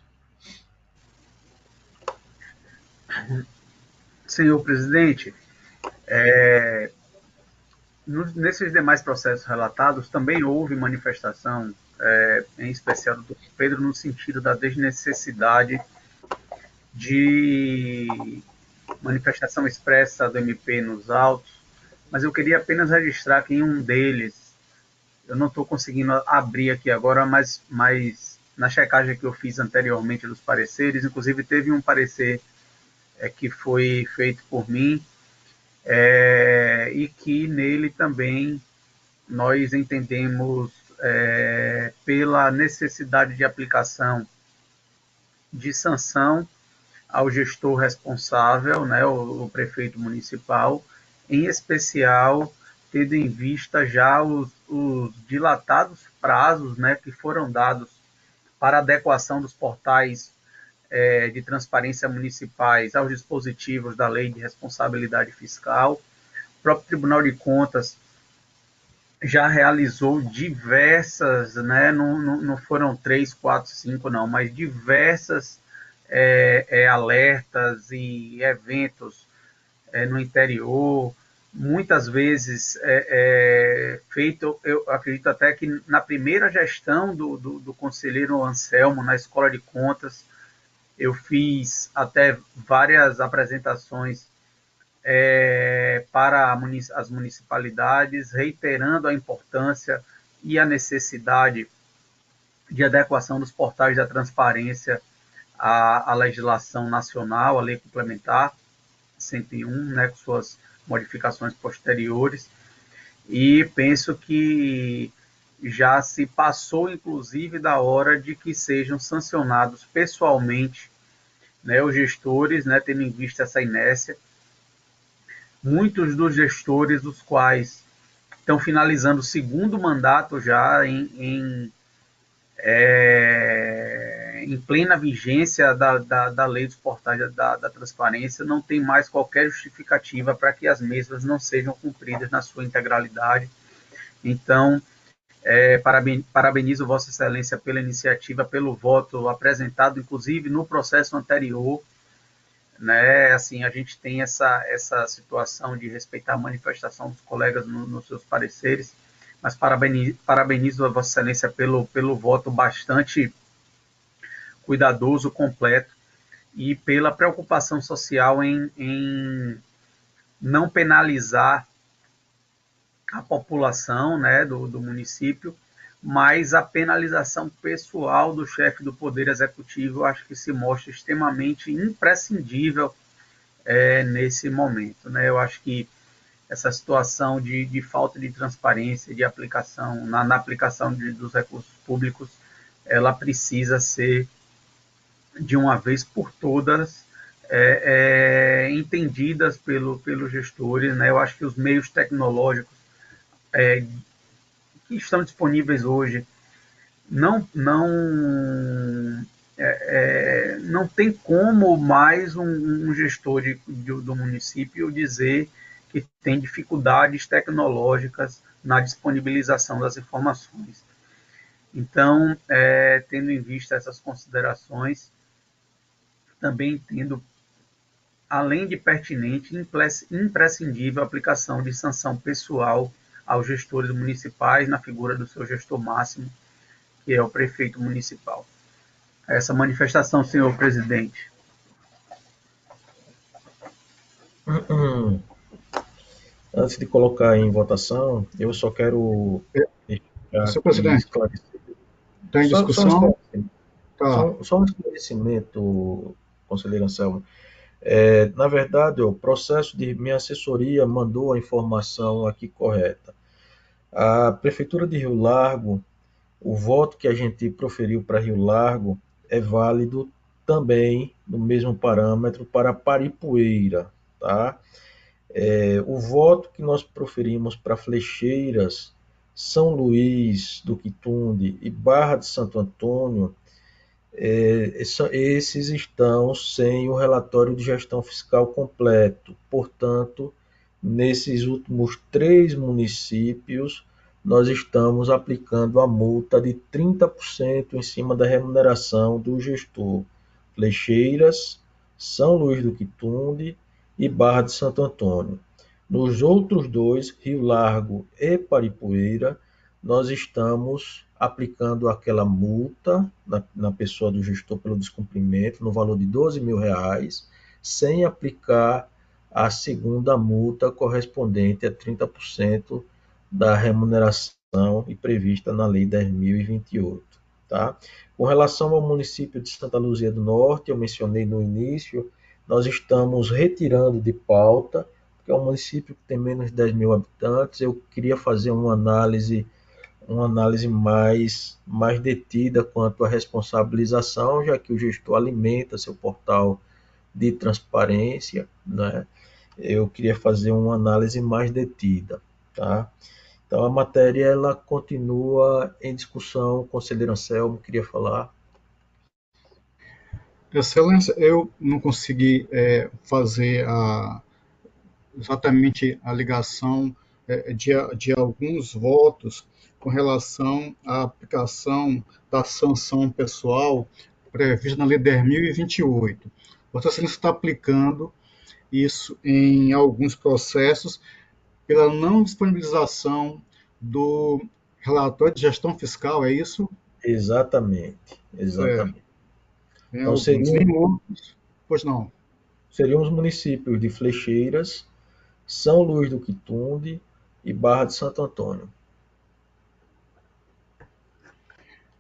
Senhor presidente, nesses demais processos relatados, também houve manifestação, em especial do Dr. Pedro, no sentido da desnecessidade de manifestação expressa do MP nos autos, mas eu queria apenas registrar que em um deles, eu não estou conseguindo abrir aqui agora, mas na checagem que eu fiz anteriormente dos pareceres, inclusive teve um parecer que foi feito por mim, e que nele também nós entendemos pela necessidade de aplicação de sanção ao gestor responsável, né, o prefeito municipal, em especial tendo em vista já os dilatados prazos, né, que foram dados para adequação dos portais de transparência municipais aos dispositivos da Lei de Responsabilidade Fiscal. O próprio Tribunal de Contas já realizou diversas, né, não foram 3, 4, 5, não, mas diversas alertas e eventos no interior, muitas vezes feito, eu acredito até que na primeira gestão do conselheiro Anselmo, na Escola de Contas, eu fiz até várias apresentações para as municipalidades, reiterando a importância e a necessidade de adequação dos portais da transparência à legislação nacional, à lei complementar 101, né, com suas modificações posteriores, e penso que já se passou, inclusive, da hora de que sejam sancionados pessoalmente, né, os gestores, né, tendo em vista essa inércia. Muitos dos gestores, os quais estão finalizando o segundo mandato já em plena vigência da lei dos portais da transparência, não tem mais qualquer justificativa para que as mesmas não sejam cumpridas na sua integralidade. Então, parabenizo Vossa Excelência pela iniciativa, pelo voto apresentado, inclusive no processo anterior, né? Assim, a gente tem essa situação de respeitar a manifestação dos colegas nos seus pareceres, mas parabenizo a Vossa Excelência pelo voto bastante cuidadoso, completo, e pela preocupação social em não penalizar a população, né, do município, mas a penalização pessoal do chefe do Poder Executivo, eu acho que se mostra extremamente imprescindível nesse momento, né? Eu acho que essa situação de falta de transparência, de aplicação, na aplicação dos recursos públicos, ela precisa ser, de uma vez por todas, entendidas pelos gestores, né? Eu acho que os meios tecnológicos que estão disponíveis hoje não tem como mais um gestor do município dizer que tem dificuldades tecnológicas na disponibilização das informações. Então, tendo em vista essas considerações, também entendo, além de pertinente, imprescindível a aplicação de sanção pessoal aos gestores municipais na figura do seu gestor máximo, que é o prefeito municipal. Essa manifestação, senhor presidente. Antes de colocar em votação, eu só quero deixar Senhor aqui presidente, esclarecido. está em Só um discussão? esclarecimento, Tá. só um esclarecimento, conselheiro Anselmo. Na verdade, o processo de minha assessoria mandou a informação aqui correta. A Prefeitura de Rio Largo, o voto que a gente proferiu para Rio Largo é válido também no mesmo parâmetro para Paripueira, tá? O voto que nós proferimos para Flecheiras, São Luís do Quitunde e Barra de Santo Antônio, esses estão sem o relatório de gestão fiscal completo. Portanto, nesses últimos 3 municípios, nós estamos aplicando a multa de 30% em cima da remuneração do gestor. Flecheiras, São Luís do Quitunde e Barra de Santo Antônio. Nos outros dois, Rio Largo e Paripueira, nós estamos aplicando aquela multa na pessoa do gestor pelo descumprimento, no valor de R$ 12.000, sem aplicar a segunda multa correspondente a 30% da remuneração e prevista na Lei 10.028. Tá? Com relação ao município de Santa Luzia do Norte, eu mencionei no início, nós estamos retirando de pauta, porque é um município que tem menos de 10 mil habitantes, eu queria fazer uma análise mais detida quanto à responsabilização, já que o gestor alimenta seu portal de transparência, né? Eu queria fazer uma análise mais detida, tá? Então a matéria ela continua em discussão. O conselheiro Anselmo queria falar. Excelência, eu não consegui fazer exatamente a ligação de alguns votos com relação à aplicação da sanção pessoal prevista na Lei 10.028. Vossa Excelência está aplicando isso em alguns processos pela não disponibilização do relatório de gestão fiscal, é isso? Exatamente, Certo. exatamente. Em Então alguns. Em outros, pois não. seriam os municípios de Flecheiras, São Luís do Quitunde e Barra de Santo Antônio.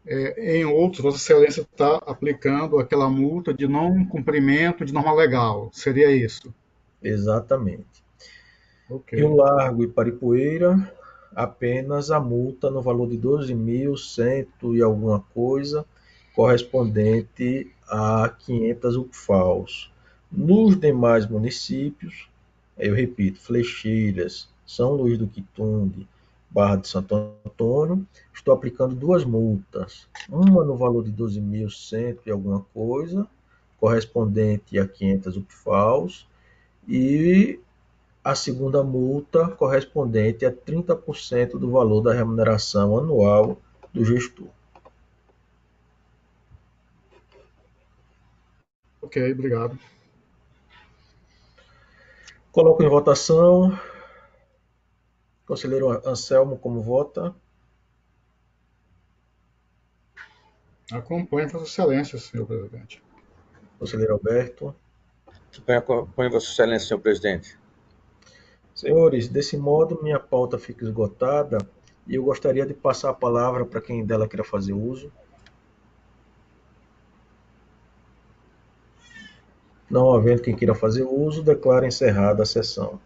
Em outros, Vossa Excelência está aplicando aquela multa de não cumprimento de norma legal. Seria isso? Exatamente. Ok. Rio Largo e Paripueira, apenas a multa no valor de 12.100 e alguma coisa, correspondente a 500 UPFAOs. Nos demais municípios, eu repito, Flecheiras, São Luís do Quitunde, Barra de Santo Antônio, estou aplicando 2 multas. Uma no valor de 12.100 e alguma coisa, correspondente a 500 UPFAOs, e a segunda multa correspondente a 30% do valor da remuneração anual do gestor. Ok, obrigado. Coloco em votação. Conselheiro Anselmo, como vota? Acompanhe Vossa Excelência, senhor presidente. Conselheiro Alberto? Põe Vossa Excelência, senhor presidente. Senhores, desse modo minha pauta fica esgotada e eu gostaria de passar a palavra para quem dela queira fazer uso. Não havendo quem queira fazer uso, declaro encerrada a sessão.